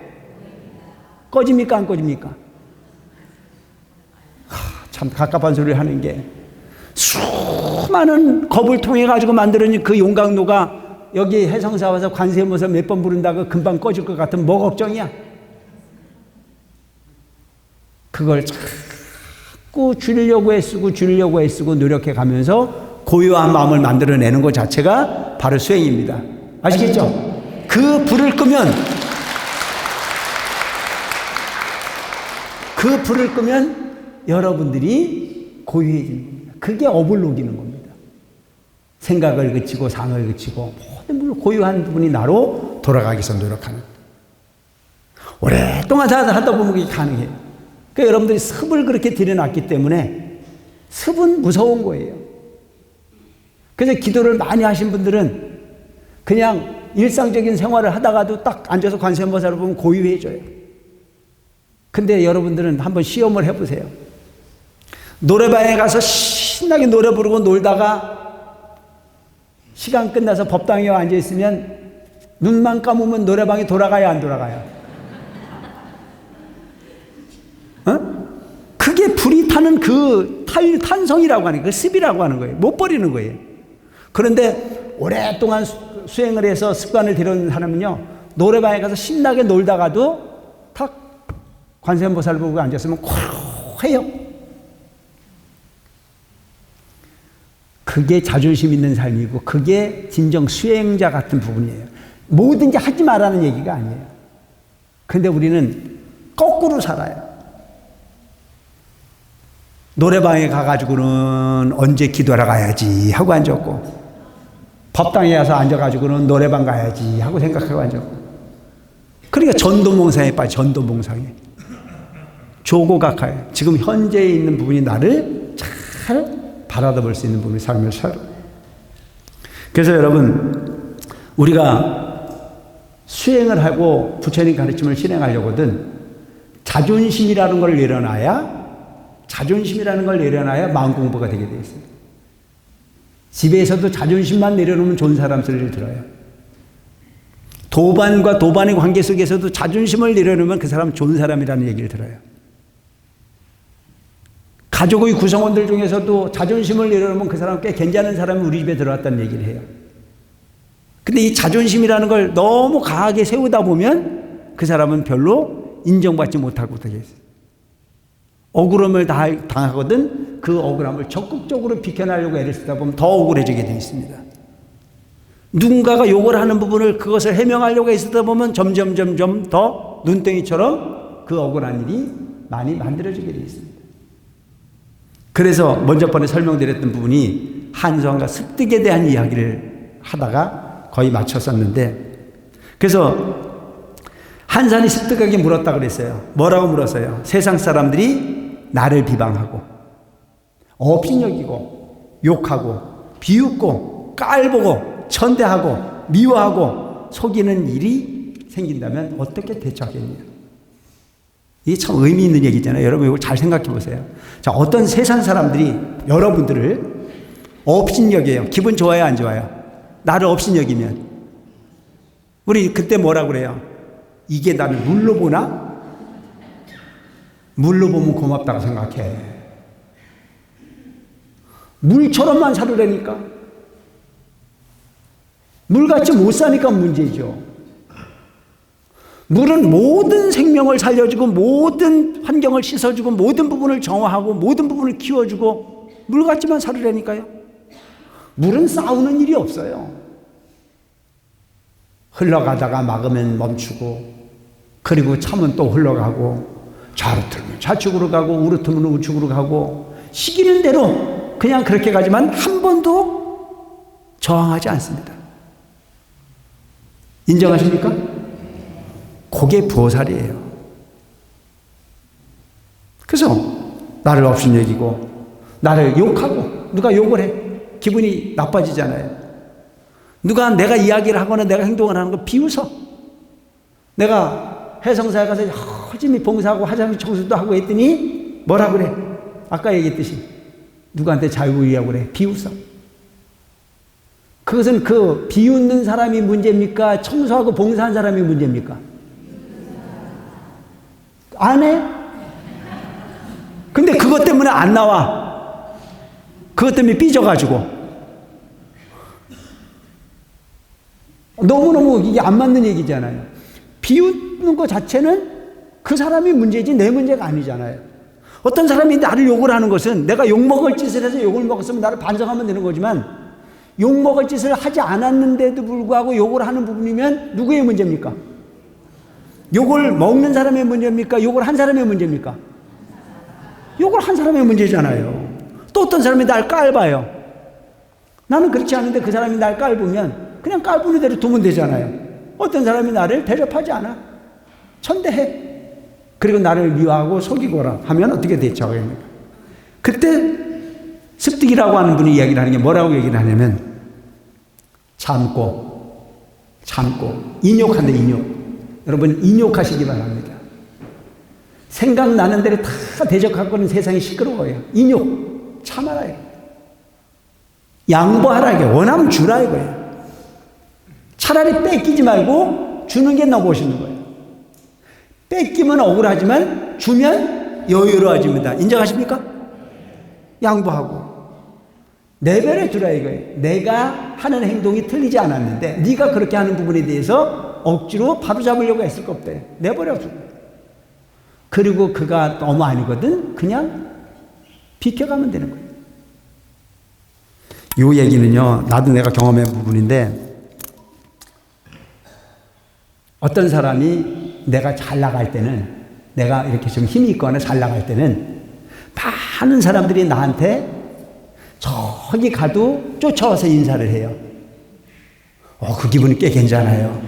꺼집니까, 안 꺼집니까? 참 갑갑한 소리를 하는 게 수많은 겁을 통해 가지고 만들어진 그 용광로가 여기 해성사 와서 관세음보살 몇 번 부른다고 금방 꺼질 것 같은 뭐 걱정이야? 그걸 자꾸 줄이려고 애쓰고 노력해 가면서 고요한 마음을 만들어내는 것 자체가 바로 수행입니다. 아시겠죠? 그 불을 끄면 여러분들이 고요해지는 겁니다. 그게 업을 녹이는 겁니다. 생각을 그치고 상을 그치고 모든 고요한 부분이 나로 돌아가기 위해서 노력하는. 오랫동안 하다 보면 그게 가능해요. 그러니까 여러분들이 습을 그렇게 들여놨기 때문에 습은 무서운 거예요. 그래서 기도를 많이 하신 분들은 그냥 일상적인 생활을 하다가도 딱 앉아서 관세음보살을 보면 고요해져요. 근데 여러분들은 한번 시험을 해보세요. 노래방에 가서 신나게 노래 부르고 놀다가 시간 끝나서 법당에 앉아있으면 눈만 감으면 노래방이 돌아가요, 안 돌아가요? 그게 불이 타는 그 탄성이라고 하는 거예요. 그 습이라고 하는 거예요. 못 버리는 거예요. 그런데 오랫동안 수행을 해서 습관을 들여놓은 사람은요, 노래방에 가서 신나게 놀다가도 탁 관세음보살 보고 앉았으면 콱 해요. 그게 자존심 있는 삶이고 그게 진정 수행자 같은 부분이에요. 뭐든지 하지 말라는 얘기가 아니에요. 근데 우리는 거꾸로 살아요. 노래방에 가가지고는 언제 기도하러 가야지 하고 앉았고, 법당에 가서 앉아가지고는 노래방 가야지 하고 생각하고 앉았고, 그러니까 전도몽상에 빠져. 전도몽상에 조고각하에 지금 현재에 있는 부분이 나를 잘 바라볼 수 있는 부분이 삶을 살아. 그래서 여러분, 우리가 수행을 하고 부처님 가르침을 실행하려거든 자존심이라는 걸 내려놔야 마음 공부가 되게 돼 있어요. 집에서도 자존심만 내려놓으면 좋은 사람 소리를 들어요. 도반과 도반의 관계 속에서도 자존심을 내려놓으면 그 사람은 좋은 사람이라는 얘기를 들어요. 가족의 구성원들 중에서도 자존심을 내려놓으면 그 사람은 꽤 괜찮은 사람이 우리 집에 들어왔다는 얘기를 해요. 근데 이 자존심이라는 걸 너무 강하게 세우다 보면 그 사람은 별로 인정받지 못하고 되겠어요. 억울함을 당하거든 그 억울함을 적극적으로 비켜나려고 애를 쓰다 보면 더 억울해지게 되어 있습니다. 누군가가 욕을 하는 부분을 그것을 해명하려고 애쓰다 보면 점점 더 눈덩이처럼 그 억울한 일이 많이 만들어지게 되어 있습니다. 그래서 먼저 번에 설명드렸던 부분이 한성과 습득에 대한 이야기를 하다가 거의 마쳤었는데, 그래서 한산이 습득에게 물었다 그랬어요. 뭐라고 물었어요? 세상 사람들이 나를 비방하고 업신여기고 욕하고 비웃고 깔보고 천대하고 미워하고 속이는 일이 생긴다면 어떻게 대처하겠냐. 이게 참 의미 있는 얘기잖아요. 여러분 이걸 잘 생각해 보세요. 자, 어떤 세상 사람들이 여러분들을 업신여겨요. 기분 좋아요, 안 좋아요? 나를 업신여기면 우리 그때 뭐라고 그래요? 이게 나를 물로 보나? 물로 보면 고맙다고 생각해. 물처럼만 살으라니까. 물같이 못 사니까 문제죠. 물은 모든 생명을 살려주고 모든 환경을 씻어주고 모든 부분을 정화하고 모든 부분을 키워주고 물같이만 살으라니까요. 물은 싸우는 일이 없어요. 흘러가다가 막으면 멈추고, 그리고 차면 또 흘러가고, 좌로 틀면 좌측으로 가고 우로 틀면 우측으로 가고, 시키는 대로 그냥 그렇게 가지만 한 번도 저항하지 않습니다. 인정하십니까? 그게 보살이에요. 그래서 나를 업신여기고 나를 욕하고, 누가 욕을 해 기분이 나빠지잖아요. 누가 내가 이야기를 하거나 내가 행동을 하는 거 비웃어. 내가 해성사에 가서 허심히 봉사하고 화장실 청소도 하고 했더니 뭐라 그래? 아까 얘기했듯이 누구한테 자유의하고 그래? 비웃어. 그것은 그 비웃는 사람이 문제입니까? 청소하고 봉사한 사람이 문제입니까? 안 해? 근데 그것 때문에 안 나와. 그것 때문에 삐져가지고. 너무너무 이게 안 맞는 얘기잖아요. 비웃는 것 자체는 그 사람이 문제지 내 문제가 아니잖아요. 어떤 사람이 나를 욕을 하는 것은 내가 욕먹을 짓을 해서 욕을 먹었으면 나를 반성하면 되는 거지만, 욕먹을 짓을 하지 않았는데도 불구하고 욕을 하는 부분이면 누구의 문제입니까? 욕을 먹는 사람의 문제입니까? 욕을 한 사람의 문제입니까? 욕을 한 사람의 문제잖아요. 또 어떤 사람이 날 깔봐요. 나는 그렇지 않은데 그 사람이 날 깔보면 그냥 깔보는 대로 두면 되잖아요. 어떤 사람이 나를 대접하지 않아. 천대해. 그리고 나를 미워하고 속이거라 하면 어떻게 대처하겠습니까? 그때 습득이라고 하는 분이 이야기를 하는 게 뭐라고 얘기를 하냐면, 참고 인욕한다. 인욕. 여러분 인욕하시기 바랍니다. 생각나는 대로 다 대적하고는 세상이 시끄러워요. 인욕 참아라. 양보하라. 이게 원하면 주라 이거예요. 차라리 뺏기지 말고 주는 게 너무 멋있는 거예요. 뺏기면 억울하지만 주면 여유로워집니다. 인정하십니까? 양보하고 내버려 두라 이거예요. 내가 하는 행동이 틀리지 않았는데 네가 그렇게 하는 부분에 대해서 억지로 바로잡으려고 했을 거 없대. 내버려 두라. 그리고 그가 너무 아니거든 그냥 비켜가면 되는 거예요. 이 얘기는요, 나도 내가 경험한 부분인데, 어떤 사람이 내가 잘 나갈 때는, 내가 이렇게 좀 힘이 있거나 잘 나갈 때는 많은 사람들이 나한테 저기 가도 쫓아와서 인사를 해요. 그 기분이 꽤 괜찮아요.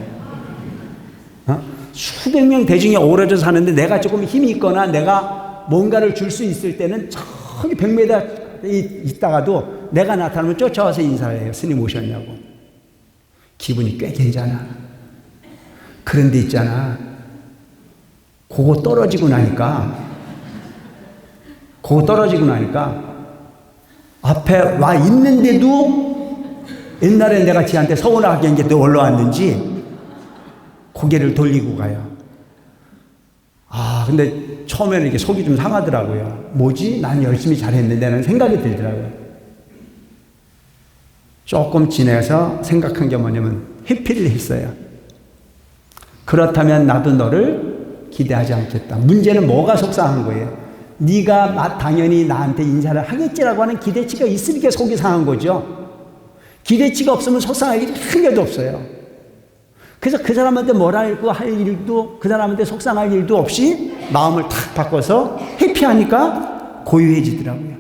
수백 명 대중에 어우러져 사는데 내가 조금 힘이 있거나 내가 뭔가를 줄 수 있을 때는 저기 100m 있다가도 내가 나타나면 쫓아와서 인사를 해요. 스님 오셨냐고. 기분이 꽤 괜찮아. 그런데 있잖아, 그거 떨어지고 나니까 앞에 와 있는데도 옛날에 내가 지한테 서운하게 한 게 또 올라왔는지 고개를 돌리고 가요. 근데 처음에는 이렇게 속이 좀 상하더라고요. 뭐지? 난 열심히 잘했는데 라는 생각이 들더라고요. 조금 지내서 생각한 게 뭐냐면 회피를 했어요. 그렇다면 나도 너를 기대하지 않겠다. 문제는 뭐가 속상한 거예요? 네가 당연히 나한테 인사를 하겠지라고 하는 기대치가 있으니까 속이 상한 거죠. 기대치가 없으면 속상할 일이 한 개도 없어요. 그래서 그 사람한테 뭐라고 할 일도, 그 사람한테 속상할 일도 없이 마음을 탁 바꿔서 회피하니까 고요해지더라고요.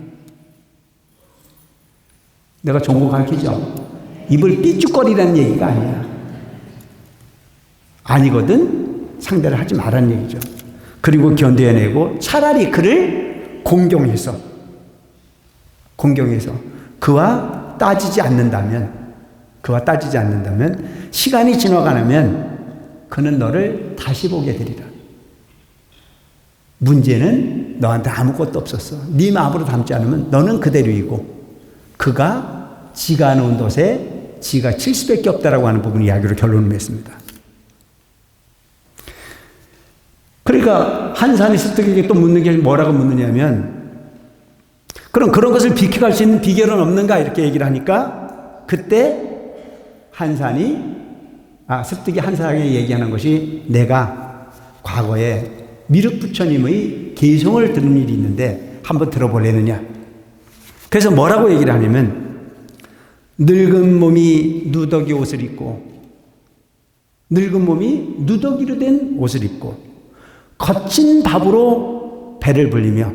내가 좋은 거 가르치죠? 입을 삐죽거리라는 얘기가 아니야. 아니거든 상대를 하지 말라는 얘기죠. 그리고 견뎌내고 차라리 그를 공경해서 그와 따지지 않는다면 시간이 지나가면 그는 너를 다시 보게 되리라. 문제는 너한테 아무것도 없었어. 네 마음으로 담지 않으면 너는 그대로이고 그가 지가 놓은 돛에 지가 칠 수밖에 없다라고 하는 부분 이야기로 결론을 맺습니다. 그러니까 한산이 습득에게 또 묻는 게 뭐라고 묻느냐면, 그럼 그런 것을 비켜갈 수 있는 비결은 없는가 이렇게 얘기를 하니까 그때 습득이 한산에게 얘기하는 것이, 내가 과거에 미륵부처님의 개성을 들은 일이 있는데 한번 들어보려느냐. 그래서 뭐라고 얘기를 하냐면, 늙은 몸이 누더기 옷을 입고, 늙은 몸이 누더기로 된 옷을 입고 거친 밥으로 배를 불리며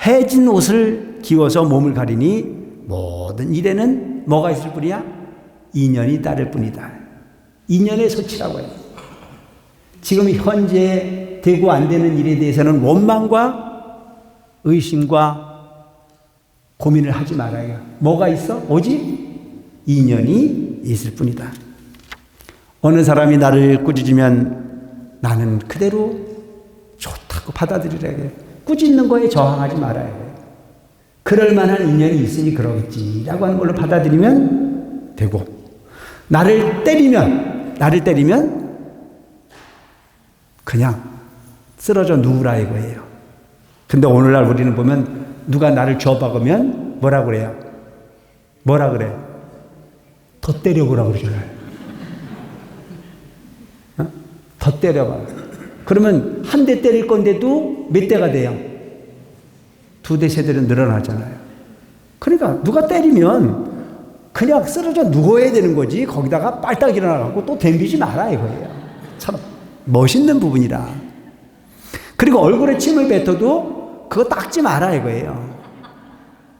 해진 옷을 기워서 몸을 가리니 모든 일에는 뭐가 있을 뿐이야? 인연이 따를 뿐이다. 인연의 소치라고 해요. 지금 현재 되고 안 되는 일에 대해서는 원망과 의심과 고민을 하지 말아요. 뭐가 있어? 오직 인연이 있을 뿐이다. 어느 사람이 나를 꾸짖으면 나는 그대로 좋다고 받아들이라 해요. 꾸짖는 거에 저항하지 말아야 해요. 그럴 만한 인연이 있으니 그러겠지라고 하는 걸로 받아들이면 되고, 나를 때리면 그냥 쓰러져 누우라 이거예요. 근데 오늘날 우리는 보면 누가 나를 줘박으면 뭐라 그래요? 더 때려보라 그러잖아요. 더 때려봐. 그러면 한 대 때릴 건데도 몇 대가 돼요? 2대, 3대는 늘어나잖아요. 그러니까 누가 때리면 그냥 쓰러져 누워야 되는 거지, 거기다가 빨딱 일어나갖고 또 덤비지 마라 이거예요. 참 멋있는 부분이다. 그리고 얼굴에 침을 뱉어도 그거 닦지 마라 이거예요.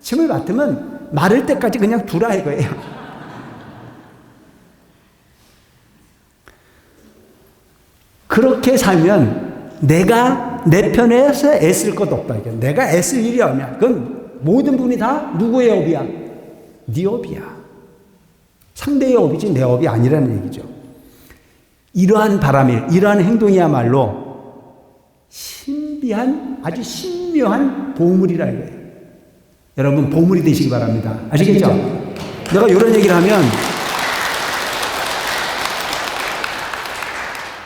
침을 맡으면 마를 때까지 그냥 두라 이거예요. 그렇게 살면 내가 내 편에서 애쓸 것 없다. 내가 애쓸 일이 없냐. 그건 모든 분이 다 누구의 업이야? 네 업이야. 상대의 업이지 내 업이 아니라는 얘기죠. 이러한 행동이야말로 신비한, 아주 신묘한 보물이라 이거예요. 여러분 보물이 되시기 바랍니다. 아시겠죠? 내가 이런 얘기를 하면,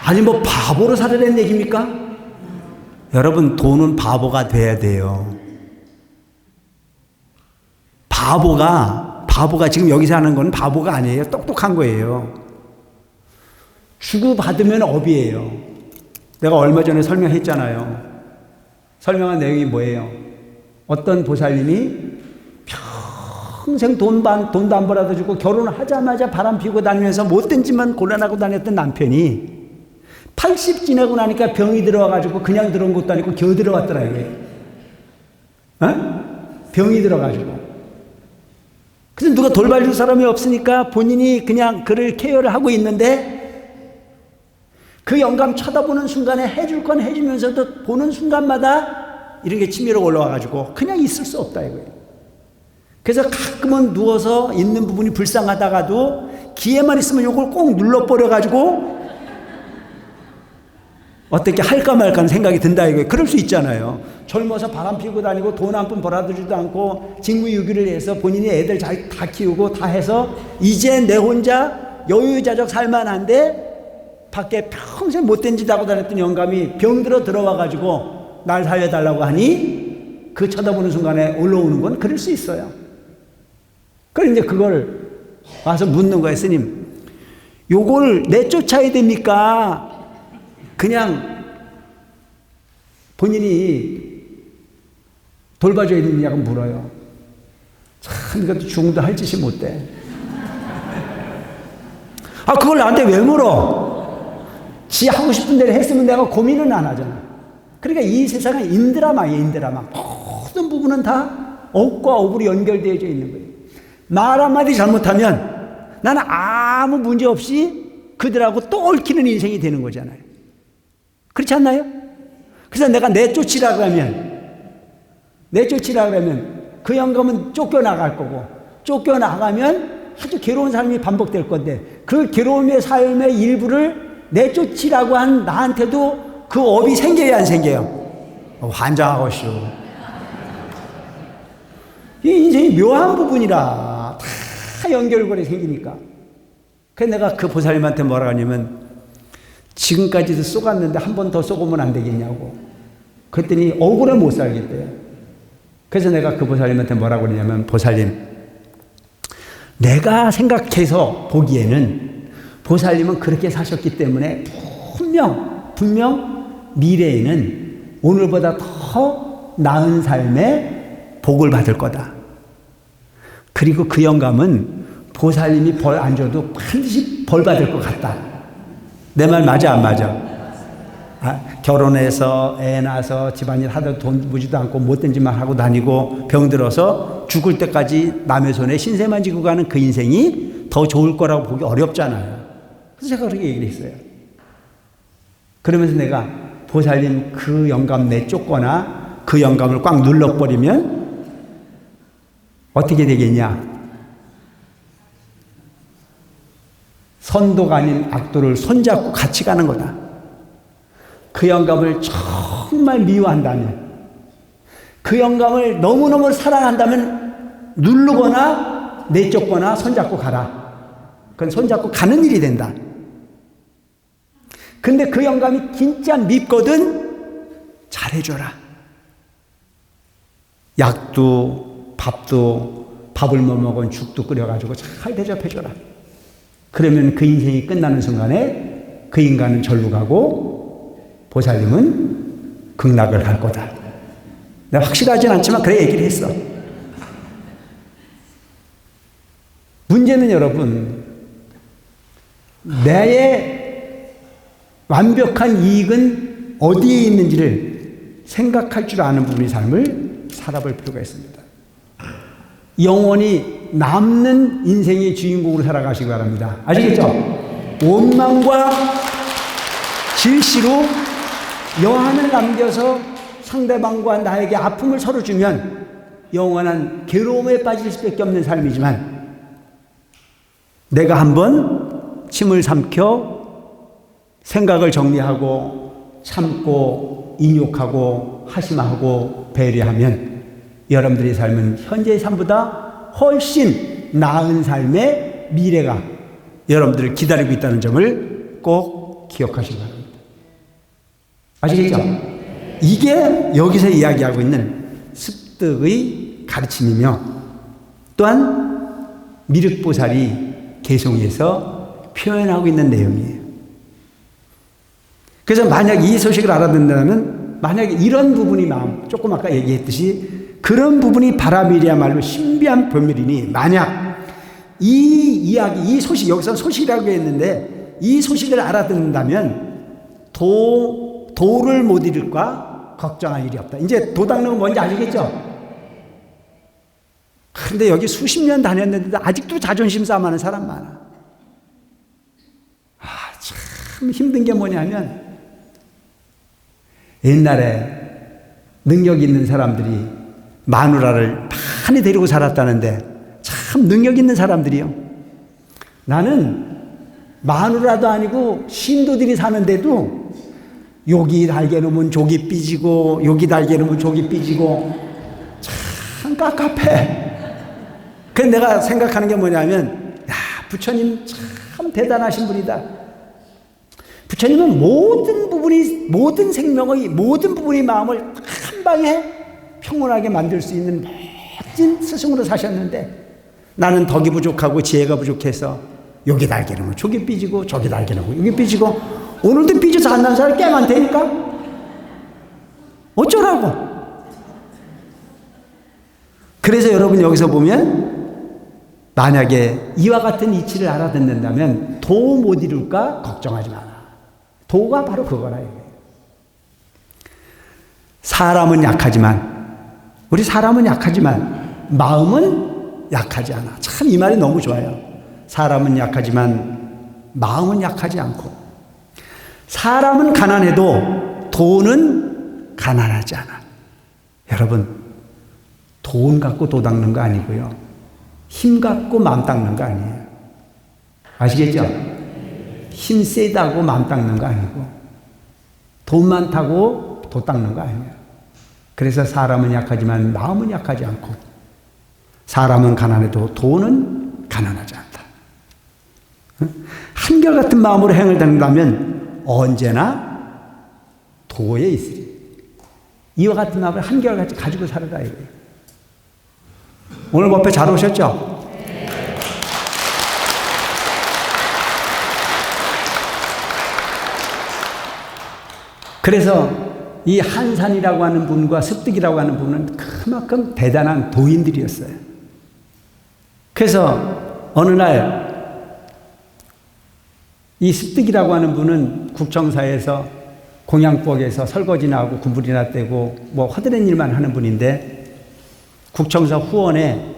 아니 뭐 바보로 살아낸 얘기입니까? 여러분 돈은 바보가 돼야 돼요. 바보가 지금 여기서 하는 건 바보가 아니에요. 똑똑한 거예요. 주고받으면 업이에요. 내가 얼마 전에 설명했잖아요. 설명한 내용이 뭐예요? 어떤 보살님이 평생 돈도 안 벌어다 주고 결혼하자마자 바람 피우고 다니면서 못된 짓만 곤란하고 다녔던 남편이 80 지나고 나니까 병이 들어와가지고 그냥 들어온 것도 아니고 겨우 들어왔더라 이게. 병이 들어가지고. 그래서 누가 돌봐줄 사람이 없으니까 본인이 그냥 그를 케어를 하고 있는데 그 영감 쳐다보는 순간에 해줄 건 해주면서도 보는 순간마다 이런 게 치밀어 올라와가지고 그냥 있을 수 없다 이거예요. 그래서 가끔은 누워서 있는 부분이 불쌍하다가도 기회만 있으면 이걸 꼭 눌러버려가지고 어떻게 할까 말까 하는 생각이 든다 이거예요. 그럴 수 있잖아요. 젊어서 바람 피우고 다니고 돈 한 푼 벌어주지도 않고 직무유기를 해서 본인이 애들 다 키우고 다 해서 이제 내 혼자 여유자적 살만한데 밖에 평생 못된 짓 하고 다녔던 영감이 병들어 들어와가지고 날 살려달라고 하니 그 쳐다보는 순간에 올라오는 건 그럴 수 있어요. 그래서 이제 그걸 와서 묻는 거예요. 스님, 요걸 내쫓아야 됩니까? 그냥 본인이 돌봐줘야 되느냐고 물어요. 참 이것도 중도 할 짓이 못돼. 그걸 나한테 왜 물어? 지 하고 싶은 대로 했으면 내가 고민은 안 하잖아. 그러니까 이 세상은 인드라마예요. 인드라마. 모든 부분은 다 업과 업으로 연결되어져 있는 거예요. 말 한마디 잘못하면 나는 아무 문제 없이 그들하고 또 얽히는 인생이 되는 거잖아요. 그렇지 않나요? 그래서 내가 내쫓으라 그러면 그 영감은 쫓겨나갈 거고, 쫓겨나가면 아주 괴로운 삶이 반복될 건데, 그 괴로움의 삶의 일부를 내쫓으라고 한 나한테도 그 업이 생겨야 안 생겨요? 환장하고쇼. 이 인생이 묘한 부분이라 다 연결고리 생기니까. 그래서 내가 그 보살님한테 뭐라 하냐면, 지금까지도 쏘갔는데 한 번 더 쏘고면 안 되겠냐고. 그랬더니 억울해 못 살겠대요. 그래서 내가 그 보살님한테 뭐라고 그러냐면, 보살님, 내가 생각해서 보기에는 보살님은 그렇게 사셨기 때문에 분명 미래에는 오늘보다 더 나은 삶의 복을 받을 거다. 그리고 그 영감은 보살님이 벌 안 줘도 반드시 벌 받을 것 같다. 내 말 맞아 안 맞아? 결혼해서 애 낳아서 집안일 하다 돈 무지도 않고 못된 짓만 하고 다니고 병들어서 죽을 때까지 남의 손에 신세만 지고 가는 그 인생이 더 좋을 거라고 보기 어렵잖아요. 그래서 제가 그렇게 얘기를 했어요. 그러면서 내가 보살님 그 영감 내쫓거나 그 영감을 꽉 눌러버리면 어떻게 되겠냐? 선도가 아닌 악도를 손잡고 같이 가는 거다. 그 영감을 정말 미워한다면, 그 영감을 너무너무 사랑한다면 누르거나 내쫓거나 손잡고 가라. 그건 손잡고 가는 일이 된다. 근데 그 영감이 진짜 밉거든 잘해줘라. 약도 밥을 못 먹은 죽도 끓여가지고 잘 대접해줘라. 그러면 그 인생이 끝나는 순간에 그 인간은 절로 가고 보살님은 극락을 갈 거다. 내가 확실하진 않지만 그래 얘기를 했어. 문제는 여러분, 나의 완벽한 이익은 어디에 있는지를 생각할 줄 아는 분의 삶을 살아볼 필요가 있습니다. 영원히 남는 인생의 주인공으로 살아가시기 바랍니다. 아시겠죠? 원망과 질시로 여한을 남겨서 상대방과 나에게 아픔을 서로 주면 영원한 괴로움에 빠질 수밖에 없는 삶이지만, 내가 한번 침을 삼켜 생각을 정리하고 참고 인욕하고 하심하고 배려하면 여러분들의 삶은 현재의 삶보다 훨씬 나은 삶의 미래가 여러분들을 기다리고 있다는 점을 꼭 기억하시기 바랍니다. 아시겠죠? 이게 여기서 이야기하고 있는 습득의 가르침이며, 또한 미륵보살이 개송해서 표현하고 있는 내용이에요. 그래서 만약 이 소식을 알아듣는다면 만약에 이런 부분이 마음, 조금 아까 얘기했듯이 그런 부분이 바람이야말로 신비한 법률이니 만약 이 이야기, 이 소식, 여기서 소식이라고 했는데 이 소식을 알아듣는다면 도를 못 이룰까 걱정할 일이 없다. 이제 도 닦는 건 뭔지 아시겠죠? 근데 여기 수십 년 다녔는데 아직도 자존심 싸움하는 사람 많아. 참 힘든 게 뭐냐면 옛날에 능력 있는 사람들이 마누라를 많이 데리고 살았다는데 참 능력 있는 사람들이요. 나는 마누라도 아니고 신도들이 사는데도 여기 달게 놓으면 저기 삐지고 여기 달게 놓으면 저기 삐지고 참 깝깝해. 그래서 내가 생각하는 게 뭐냐면 야, 부처님 참 대단하신 분이다. 부처님은 모든 생명의 모든 부분의 마음을 한 방에 평온하게 만들 수 있는 멋진 스승으로 사셨는데 나는 덕이 부족하고 지혜가 부족해서 여기 달게 놓으면 저기 삐지고 저기 달게 놓으면 여기 삐지고 오늘도 삐져서 안 난 사람이 꽤 많다니까? 어쩌라고? 그래서 여러분 여기서 보면 만약에 이와 같은 이치를 알아듣는다면 도 못 이룰까 걱정하지 마라. 도가 바로 그거라. 우리 사람은 약하지만 마음은 약하지 않아. 참 이 말이 너무 좋아요. 사람은 약하지만 마음은 약하지 않고 사람은 가난해도 돈은 가난하지 않아. 여러분 돈 갖고 도 닦는 거 아니고요. 힘 갖고 마음 닦는 거 아니에요. 아시겠죠? 힘 세다고 마음 닦는 거 아니고 돈 많다고 도 닦는 거 아니에요. 그래서 사람은 약하지만 마음은 약하지 않고 사람은 가난해도 돈은 가난하지 않다. 한결같은 마음으로 행을 닦는다면 언제나 도에 있으리. 이와 같은 마음을 한결같이 가지고 살아라 이거예요. 오늘 법회 잘 오셨죠? 그래서 이 한산이라고 하는 분과 습득이라고 하는 분은 그만큼 대단한 도인들이었어요. 그래서 어느 날 이 습득이라고 하는 분은 국정사에서 공양복에서 설거지나 하고 군불이나 떼고 뭐 허드렛 일만 하는 분인데 국정사 후원에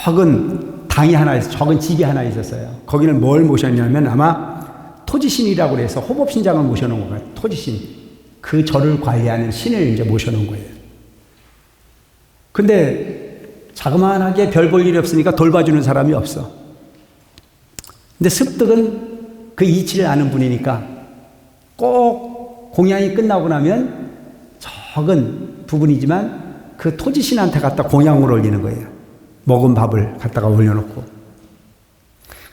적은 당이 하나 있어요. 적은 집이 하나 있었어요. 거기는 뭘 모셨냐면 아마 토지신이라고 해서 호법신장을 모셔놓은 거예요. 토지신. 그 절을 관리하는 신을 이제 모셔놓은 거예요. 근데 자그마하게 별 볼 일이 없으니까 돌봐주는 사람이 없어. 근데 습득은 그 이치를 아는 분이니까 꼭 공양이 끝나고 나면 적은 부분이지만 그 토지신한테 갖다 공양을 올리는 거예요. 먹은 밥을 갖다가 올려놓고.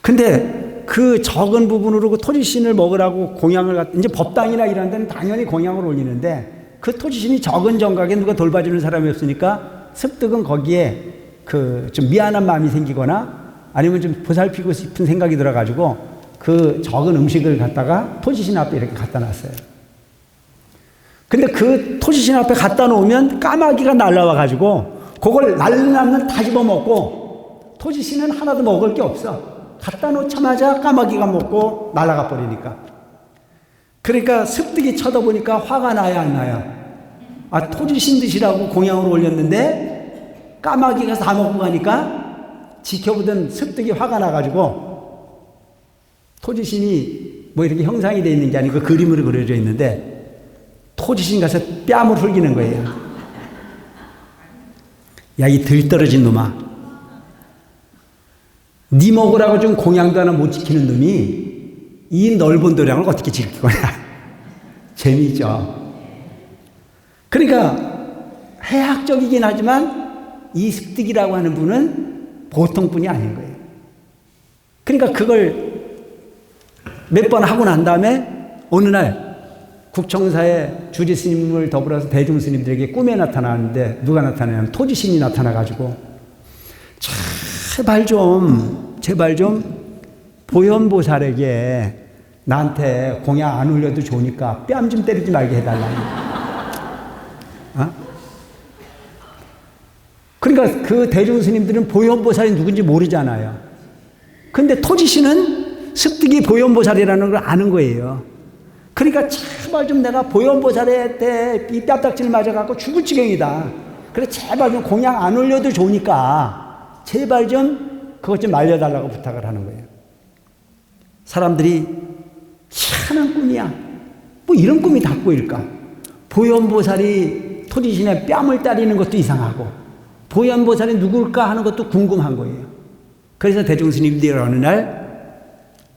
근데 그 적은 부분으로 그 토지신을 먹으라고 공양을 이제 법당이나 이런 데는 당연히 공양을 올리는데 그 토지신이 적은 정각에 누가 돌봐주는 사람이 없으니까 습득은 거기에 그 좀 미안한 마음이 생기거나 아니면 좀 보살피고 싶은 생각이 들어가지고 그 적은 음식을 갖다가 토지신 앞에 이렇게 갖다 놨어요. 근데 그 토지신 앞에 갖다 놓으면 까마귀가 날라와가지고 그걸 날라면 다 집어먹고 토지신은 하나도 먹을 게 없어. 갖다 놓자마자 까마귀가 먹고 날아가 버리니까. 그러니까 습득이 쳐다보니까 화가 나야 안 나요? 아, 토지신 드시라고 공양을 올렸는데 까마귀가 다 먹고 가니까 지켜보던 습득이 화가 나가지고 토지신이 뭐 이렇게 형상이 되어 있는 게 아니고 그림으로 그려져 있는데 토지신 가서 뺨을 흘기는 거예요. 야, 이 들떨어진 놈아. 네 먹으라고 좀 공양도 하나 못 지키는 놈이 이 넓은 도량을 어떻게 지킬 거냐. 재미있죠. 그러니까 해학적이긴 하지만 이 습득이라고 하는 분은 보통 분이 아닌 거예요. 그러니까 그걸 몇 번 하고 난 다음에 어느 날 국청사에 주지스님을 더불어서 대중스님들에게 꿈에 나타나는데 누가 나타나냐면 토지신이 나타나가지고 참 제발 좀 보현보살에게 나한테 공양 안 올려도 좋으니까 뺨 좀 때리지 말게 해달라. 어? 그러니까 그 대중 스님들은 보현보살이 누군지 모르잖아요. 근데 토지씨는 습득이 보현보살이라는 걸 아는 거예요. 그러니까 제발 좀 내가 보현보살한테 이 뺨딱지를 맞아갖고 죽을 지경이다. 그래 제발 좀 공양 안 올려도 좋으니까 제발 좀 그것 좀 말려달라고 부탁을 하는 거예요. 사람들이 희한한 꿈이야. 뭐 이런 꿈이 다 꼬일까? 보현보살이 토지신의 뺨을 때리는 것도 이상하고 보현보살이 누굴까 하는 것도 궁금한 거예요. 그래서 대중스님들이 어느 날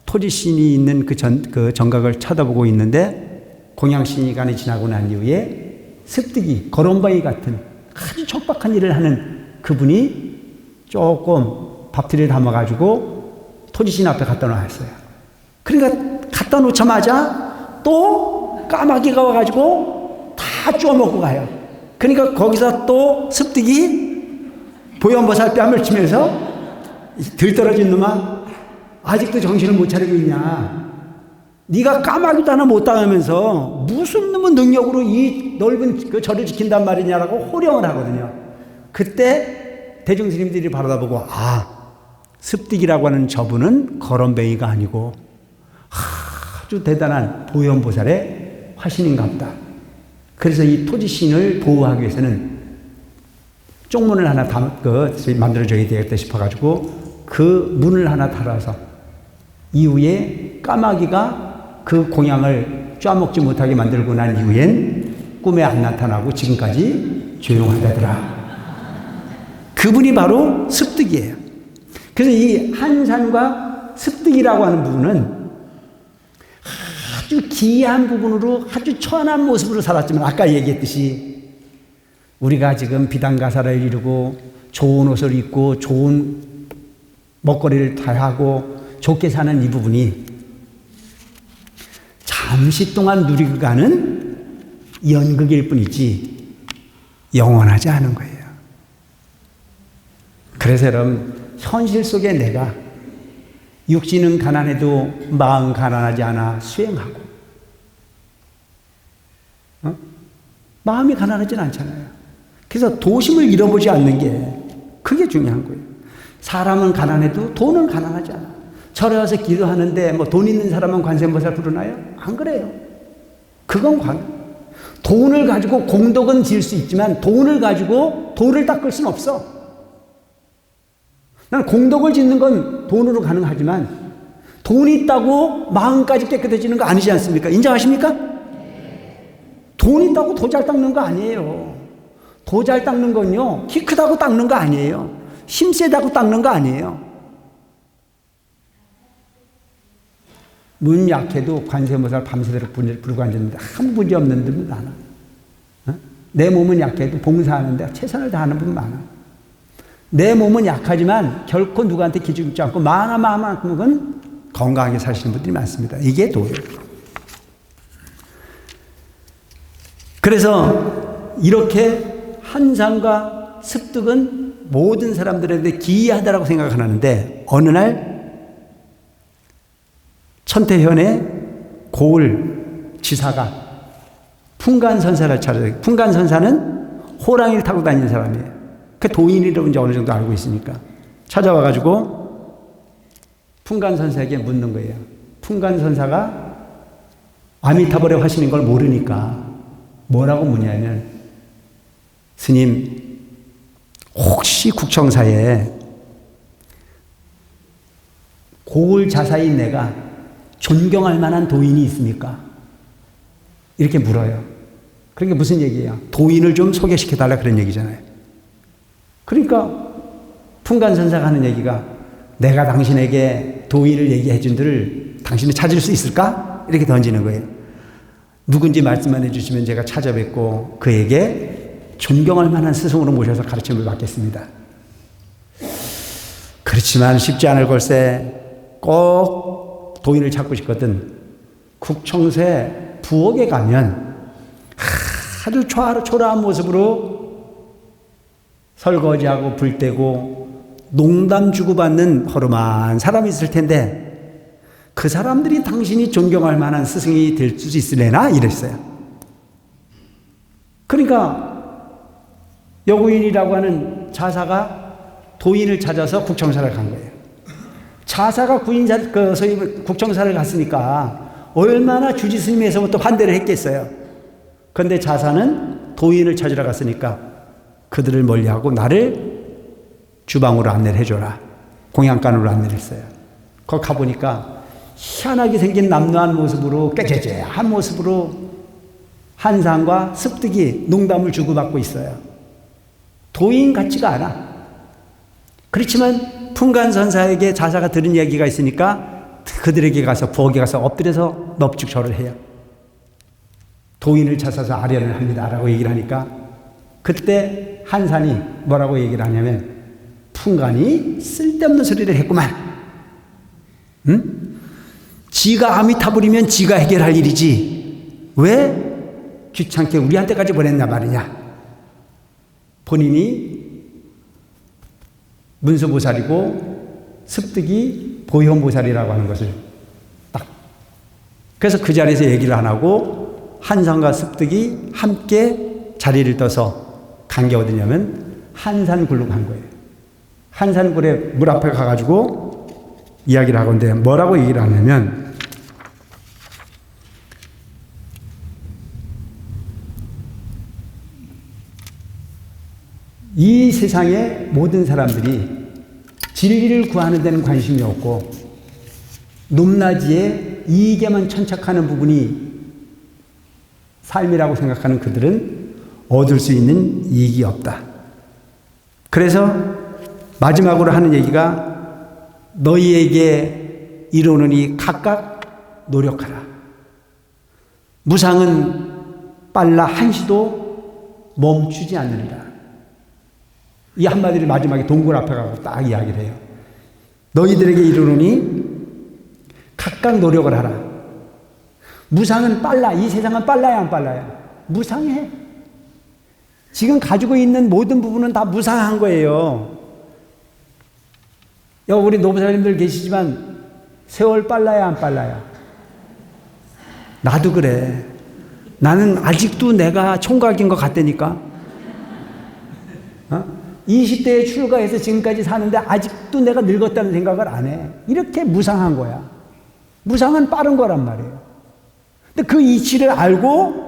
토지신이 있는 그 정각을 쳐다보고 있는데 공양시간이 지나고 난 이후에 습득이 거론바위 같은 아주 척박한 일을 하는 그분이 조금 밥틀에 담아가지고 토지신 앞에 갖다 놨어요. 그러니까 갖다 놓자마자 또 까마귀가 와가지고 다 쪼먹고 가요. 그러니까 거기서 또 습득이 보현보살 뺨을 치면서 들떨어진 놈아 아직도 정신을 못 차리고 있냐. 네가 까마귀도 하나 못 당하면서 무슨 놈의 능력으로 이 넓은 그 절을 지킨단 말이냐라고 호령을 하거든요. 그때 대중스님들이 바라다보고 습득이라고 하는 저분은 거론뱅이가 아니고 아주 대단한 보현보살의 화신인가 보다. 그래서 이 토지신을 보호하기 위해서는 쪽문을 하나 만들어줘야 되겠다 싶어가지고 그 문을 하나 달아서 이후에 까마귀가 그 공양을 쪄먹지 못하게 만들고 난 이후엔 꿈에 안 나타나고 지금까지 조용하다더라. 그분이 바로 습득이에요. 그래서 이 한산과 습득이라고 하는 부분은 아주 기이한 부분으로 아주 천한 모습으로 살았지만 아까 얘기했듯이 우리가 지금 비단가사를 이루고 좋은 옷을 입고 좋은 먹거리를 다 하고 좋게 사는 이 부분이 잠시 동안 누리고 가는 연극일 뿐이지 영원하지 않은 거예요. 그래서 여러분 현실 속에 내가 육신은 가난해도 마음 가난하지 않아 수행하고 마음이 가난하진 않잖아요. 그래서 도심을 잃어보지 않는 게 그게 중요한 거예요. 사람은 가난해도 돈은 가난하지 않아. 절에 와서 기도하는데 뭐 돈 있는 사람은 관세음보살 부르나요? 안 그래요. 그건 돈을 가지고 공덕은 지을 수 있지만 돈을 가지고 돌을 닦을 수는 없어. 난 공덕을 짓는 건 돈으로 가능하지만 돈이 있다고 마음까지 깨끗해지는 거 아니지 않습니까? 인정하십니까? 돈이 있다고 도 잘 닦는 거 아니에요. 도 잘 닦는 건요, 키 크다고 닦는 거 아니에요. 힘 세다고 닦는 거 아니에요. 문 약해도 관세음보살 밤새도록 부르고 앉았는데 아무 문제 없는 분 많아. 내 몸은 약해도 봉사하는데 최선을 다하는 분 많아. 내 몸은 약하지만 결코 누구한테 기죽지 않고 마음만큼은 건강하게 사시는 분들이 많습니다. 이게 도예요. 그래서 이렇게 한상과 습득은 모든 사람들에게 기이하다라고 생각하는데 어느 날 천태현의 고을 지사가 풍간선사를 찾아요. 풍간선사는 호랑이를 타고 다니는 사람이에요. 그 도인이라고 이제 어느 정도 알고 있으니까 찾아와가지고 풍간선사에게 묻는 거예요. 풍간선사가 아미타불의 화신인 걸 모르니까 뭐라고 묻냐면, 스님, 혹시 국청사에 고을 자사인 내가 존경할 만한 도인이 있습니까? 이렇게 물어요. 그러니까 무슨 얘기예요? 도인을 좀 소개시켜달라 그런 얘기잖아요. 그러니까 풍간선사가 하는 얘기가, 내가 당신에게 도인을 얘기해 준들 당신이 찾을 수 있을까? 이렇게 던지는 거예요. 누군지 말씀만 해주시면 제가 찾아뵙고 그에게 존경할 만한 스승으로 모셔서 가르침을 받겠습니다. 그렇지만 쉽지 않을 걸세. 꼭 도인을 찾고 싶거든. 국청세 부엌에 가면 아주 초라한 모습으로 설거지하고 불 떼고 농담 주고받는 허름한 사람이 있을 텐데 그 사람들이 당신이 존경할 만한 스승이 될 수 있으려나? 이랬어요. 그러니까 여구인이라고 하는 자사가 도인을 찾아서 국청사를 간 거예요. 자사가 소위 국청사를 갔으니까 얼마나 주지스님에서부터 환대를 했겠어요. 그런데 자사는 도인을 찾으러 갔으니까 그들을 멀리하고 나를 주방으로 안내를 해줘라. 공양간으로 안내를 했어요. 거기 가보니까 희한하게 생긴 남루한 모습으로 깨재재한 모습으로 한상과 습득이 농담을 주고받고 있어요. 도인 같지가 않아. 그렇지만 풍간선사에게 자사가 들은 얘기가 있으니까 그들에게 가서 부엌에 가서 엎드려서 넙죽 절을 해요. 도인을 찾아서 아련을 합니다 라고 얘기를 하니까 그때 한산이 뭐라고 얘기를 하냐면 풍간이 쓸데없는 소리를 했구만. 응? 지가 아미타불이면 지가 해결할 일이지 왜 귀찮게 우리한테까지 보냈냐 말이냐. 본인이 문수보살이고 습득이 보현보살이라고 하는 것을 딱. 그래서 그 자리에서 얘기를 안 하고 한산과 습득이 함께 자리를 떠서 간 게 어디냐면 한산굴로 간 거예요. 한산굴에 물 앞에 가가지고 이야기를 하건데 뭐라고 얘기를 하냐면 이 세상의 모든 사람들이 진리를 구하는 데는 관심이 없고 높낮이에 이익에만 천착하는 부분이 삶이라고 생각하는 그들은 얻을 수 있는 이익이 없다. 그래서 마지막으로 하는 얘기가 너희에게 이르노니 각각 노력하라. 무상은 빨라 한시도 멈추지 않느니라. 이 한마디를 마지막에 동굴 앞에 가고 딱 이야기를 해요. 너희들에게 이르노니 각각 노력을 하라. 무상은 빨라. 이 세상은 빨라야 안 빨라요? 무상해. 지금 가지고 있는 모든 부분은 다 무상한 거예요. 우리 노부사님들 계시지만 세월 빨라야 안 빨라요? 나도 그래. 나는 아직도 내가 총각인 것 같다니까. 20대에 출가해서 지금까지 사는데 아직도 내가 늙었다는 생각을 안 해. 이렇게 무상한 거야. 무상은 빠른 거란 말이에요. 근데 그 이치를 알고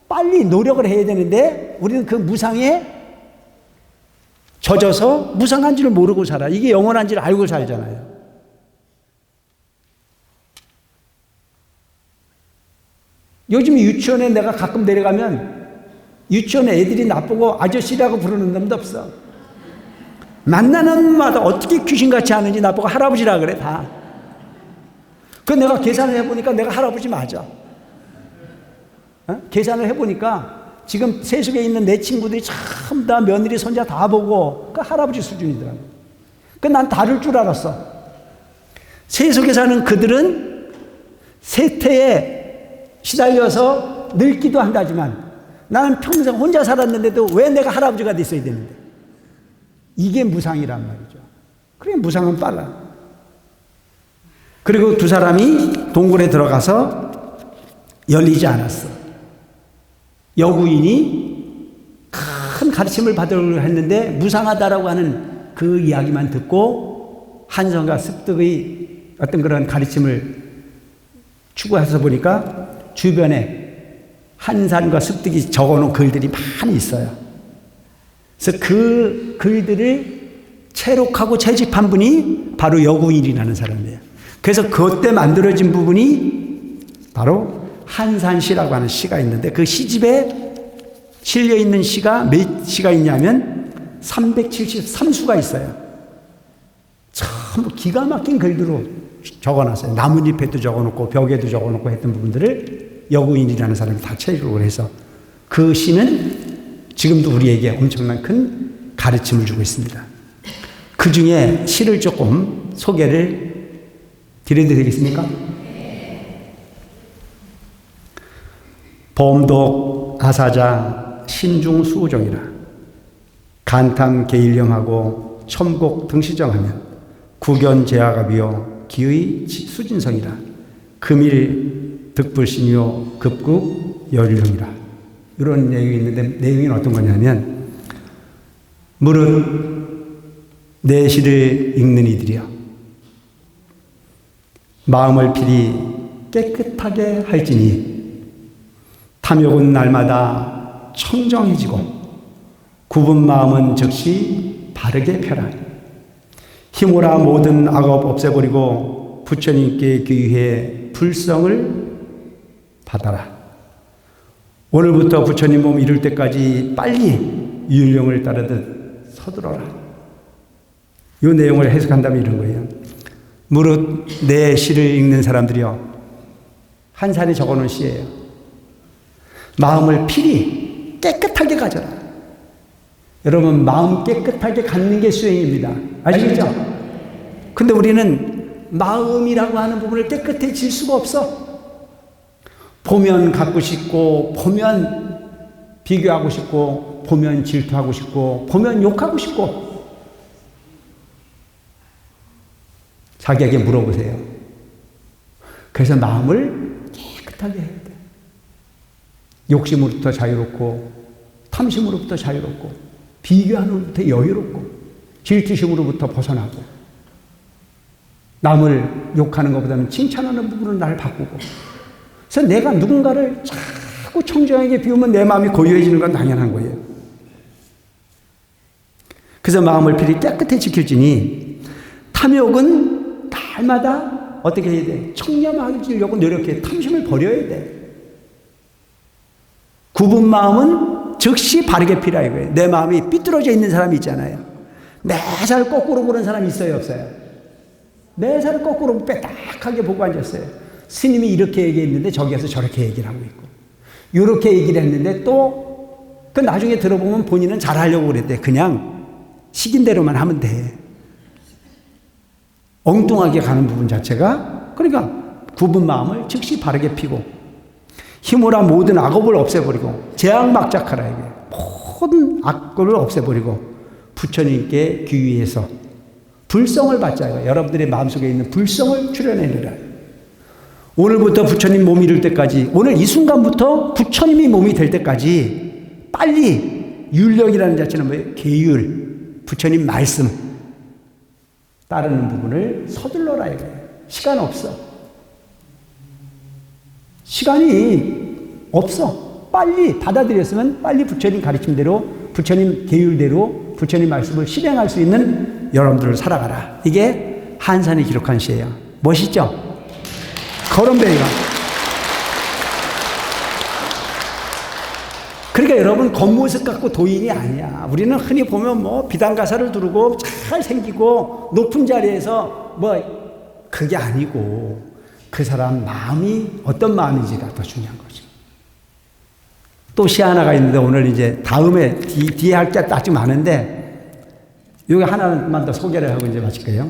빨리 노력을 해야 되는데 우리는 그 무상에 젖어서 무상한 줄을 모르고 살아. 이게 영원한 줄 알고 살잖아요. 요즘 유치원에 내가 가끔 내려가면 유치원에 애들이 나쁘고 아저씨라고 부르는 놈도 없어. 만나는 마다 어떻게 귀신같이 하는지 나보고 할아버지라 그래 다. 그 내가 계산을 해보니까 내가 할아버지 맞아. 계산을 해보니까 지금 세속에 있는 내 친구들이 참 다 며느리 손자 다 보고 그 할아버지 수준이더라고. 그 난 다를 줄 알았어. 세속에 사는 그들은 세태에 시달려서 늙기도 한다지만 나는 평생 혼자 살았는데도 왜 내가 할아버지가 됐어야 되는데. 이게 무상이란 말이죠. 그래 무상은 빨라. 그리고 두 사람이 동굴에 들어가서 열리지 않았어. 여구인이 큰 가르침을 받으려고 했는데 무상하다라고 하는 그 이야기만 듣고 한성과 습득의 어떤 그런 가르침을 추구해서 보니까 주변에 한산과 습득이 적어놓은 글들이 많이 있어요. 그래서 그 글들을 채록하고 채집한 분이 바로 여구인이라는 사람이에요. 그래서 그때 만들어진 부분이 바로 한산시라고 하는 시가 있는데 그 시집에 실려있는 시가 몇 시가 있냐면 373수가 있어요. 참 기가 막힌 글들로 적어놨어요. 나뭇잎에도 적어놓고 벽에도 적어놓고 했던 부분들을 여구인이라는 사람이 다 채록을 해서 그 시는 지금도 우리에게 엄청난 큰 가르침을 주고 있습니다. 그 중에 시를 조금 소개를 드려도 되겠습니까? 범독 아사자 신중수종이라 간탐 계일념하고 첨곡 등시정하면 국연제하갑이요 기의 수진성이라 금일 득불신이요 급국 열령이라. 이런 내용이 있는데 내용이 어떤 거냐면 무릇 내 시를 읽는 이들이여 마음을 필히 깨끗하게 할지니 탐욕은 날마다 청정해지고 굽은 마음은 즉시 바르게 펴라. 힘으로 모든 악업 없애버리고 부처님께 귀해 불성을 받아라. 오늘부터 부처님 몸 이룰 때까지 빨리 율령을 따르듯 서두러라. 이 내용을 해석한다면 이런 거예요. 무릇 내 시를 읽는 사람들이여, 한산이 적어놓은 시예요. 마음을 필히 깨끗하게 가져라. 여러분, 마음 깨끗하게 갖는 게 수행입니다. 아시겠죠? 근데 우리는 마음이라고 하는 부분을 깨끗해질 수가 없어. 보면 갖고 싶고, 보면 비교하고 싶고, 보면 질투하고 싶고, 보면 욕하고 싶고. 자기에게 물어보세요. 그래서 마음을 깨끗하게 해야 돼. 욕심으로부터 자유롭고, 탐심으로부터 자유롭고, 비교함으로부터 여유롭고, 질투심으로부터 벗어나고, 남을 욕하는 것보다는 칭찬하는 부분은 나를 바꾸고. 그래서 내가 누군가를 자꾸 청정하게 비우면 내 마음이 고요해지는 건 당연한 거예요. 그래서 마음을 필히 깨끗히 지킬지니 탐욕은 날마다 어떻게 해야 돼? 청렴하려고 노력해. 탐심을 버려야 돼. 굽은 마음은 즉시 바르게 피라 이거예요. 내 마음이 삐뚤어져 있는 사람이 있잖아요. 매살 거꾸로 보는 사람이 있어요, 없어요? 매살 거꾸로 빼딱하게 보고 앉았어요. 스님이 이렇게 얘기했는데 저기에서 저렇게 얘기를 하고 있고, 이렇게 얘기를 했는데 또 그 나중에 들어보면 본인은 잘하려고 그랬대. 그냥 시킨 대로만 하면 돼. 엉뚱하게 가는 부분 자체가, 그러니까 굽은 마음을 즉시 바르게 피고 힘으로 모든 악업을 없애버리고 재앙막작하라 이게 모든 악업을 없애버리고 부처님께 귀의해서 불성을 받자 이거. 여러분들의 마음속에 있는 불성을 출현해내라. 오늘부터 부처님 몸이 이룰 때까지, 오늘 이 순간부터 부처님이 몸이 될 때까지 빨리 율령이라는 자체는 뭐예요? 계율, 부처님 말씀 따르는 부분을 서둘러라 이거예요. 시간 없어. 시간이 없어. 빨리 받아들였으면 빨리 부처님 가르침대로, 부처님 계율대로 부처님 말씀을 실행할 수 있는 여러분들을 살아가라. 이게 한산이 기록한 시예요. 멋있죠? 거름뱅이가. 그러니까 여러분, 겉모습 갖고 도인이 아니야. 우리는 흔히 보면 뭐 비단가사를 두르고 잘 생기고 높은 자리에서 뭐 그게 아니고 그 사람 마음이 어떤 마음인지가 더 중요한 거지. 또 시 하나가 있는데 오늘 이제 다음에 뒤에 할 게 아주 많은데 여기 하나만 더 소개를 하고 이제 마칠게요.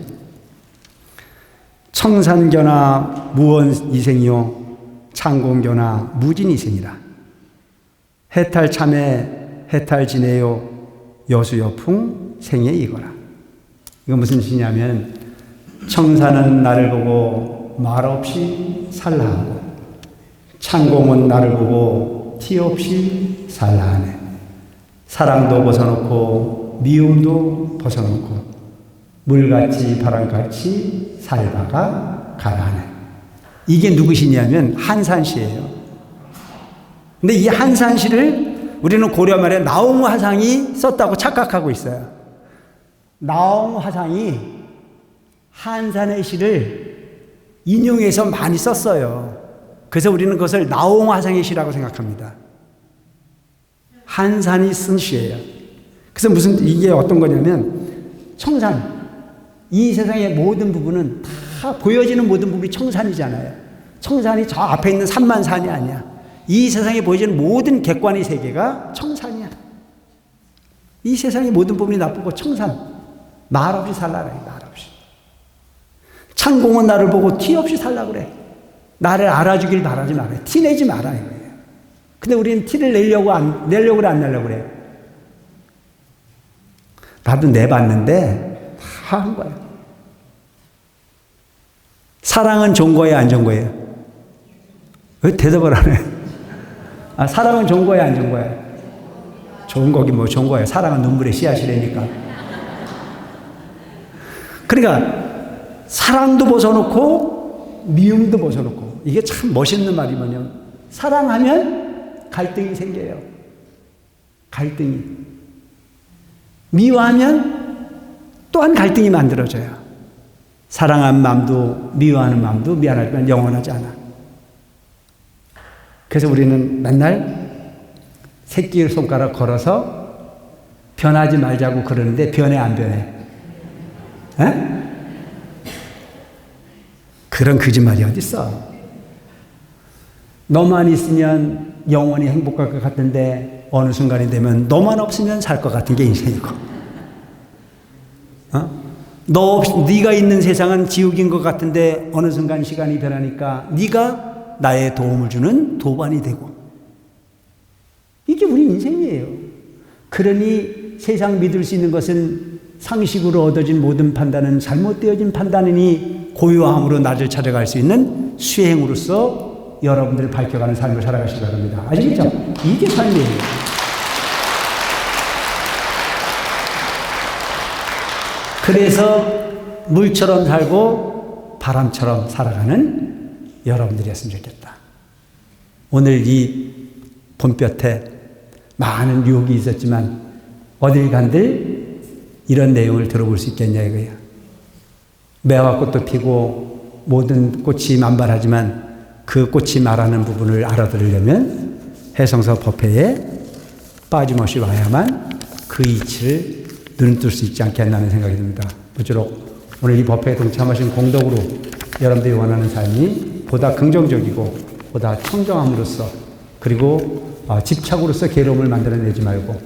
청산견화 무언이생이요 창공견화 무진이생이라. 해탈참에 해탈지내요 여수여풍 생에 이거라. 이거 무슨 뜻이냐면, 청산은 나를 보고 말없이 살라하고 창공은 나를 보고 티 없이 살라하네. 사랑도 벗어놓고 미움도 벗어놓고 물같이 바람같이 살다가 가라하네. 이게 누구시냐면 한산시예요. 근데 이 한산시를 우리는 고려 말에 나홍 화상이 썼다고 착각하고 있어요. 나홍 화상이 한산의 시를 인용해서 많이 썼어요. 그래서 우리는 그것을 나홍 화상의 시라고 생각합니다. 한산이 쓴 시예요. 그래서 무슨, 이게 어떤 거냐면, 청산. 이 세상의 모든 부분은 다 보여지는 모든 부분이 청산이잖아요. 청산이 저 앞에 있는 산만산이 아니야. 이 세상에 보여지는 모든 객관의 세계가 청산이야. 이 세상의 모든 부분이 나쁘고 청산. 말 없이 살라 그래. 말 없이. 창공은 나를 보고 티 없이 살라 그래. 나를 알아주길 바라지 마라. 티 내지 마라 이거예요. 근데 우리는 티를 내려고 그래, 안 내려고 그래? 나도 내봤는데 다 한 거예요. 사랑은 좋은 거예요, 안 좋은 거예요? 왜 대답을 안 해? 아, 사랑은 좋은 거예요, 안 좋은 거예요? 좋은 거긴 뭐 좋은 거예요. 사랑은 눈물의 씨앗이라니까. 그러니까 사랑도 벗어놓고 미움도 벗어놓고, 이게 참 멋있는 말이면요. 사랑하면 갈등이 생겨요. 갈등이. 미워하면 또한 갈등이 만들어져요. 사랑하는 마음도 미워하는 마음도 미안하지만 영원하지 않아. 그래서 우리는 맨날 새끼 손가락 걸어서 변하지 말자고 그러는데 변해 안 변해? 에? 그런 거짓말이 어딨어. 너만 있으면 영원히 행복할 것 같은데 어느 순간이 되면 너만 없으면 살 것 같은 게 인생이고, 네가 있는 세상은 지옥인 것 같은데 어느 순간 시간이 변하니까 네가 나의 도움을 주는 도반이 되고, 이게 우리 인생이에요. 그러니 세상 믿을 수 있는 것은 상식으로 얻어진 모든 판단은 잘못되어진 판단이니 고요함으로 나를 찾아갈 수 있는 수행으로서 여러분들을 밝혀가는 삶을 살아가시기 바랍니다. 아시겠죠? 이게 삶이에요. 그래서 물처럼 살고 바람처럼 살아가는 여러분들이었으면 좋겠다. 오늘 이 봄볕에 많은 유혹이 있었지만 어딜 간들 이런 내용을 들어볼 수 있겠냐 이거예요. 매화꽃도 피고 모든 꽃이 만발하지만 그 꽃이 말하는 부분을 알아들으려면 해성서 법회에 빠짐없이 와야만 그 이치를 눈뜰 수 있지 않겠나는 생각이 듭니다. 모쪼록 오늘 이 법회에 동참하신 공덕으로 여러분들이 원하는 삶이 보다 긍정적이고 보다 청정함으로써, 그리고 집착으로서 괴로움을 만들어내지 말고,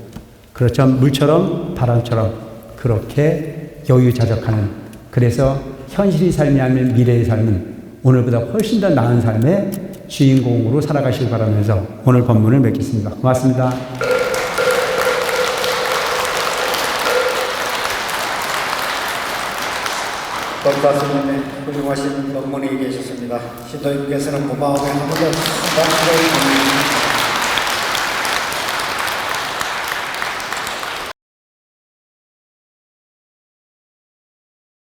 그렇죠, 물처럼 바람처럼 그렇게 여유자적하는, 그래서 현실의 삶이 아닌 미래의 삶은 오늘보다 훨씬 더 나은 삶의 주인공으로 살아가시길 바라면서 오늘 본문을 맺겠습니다. 고맙습니다. 법가스님의 훌륭하신 법문이 계셨습니다. 신도님께서는 고마움에 한 번도 박수를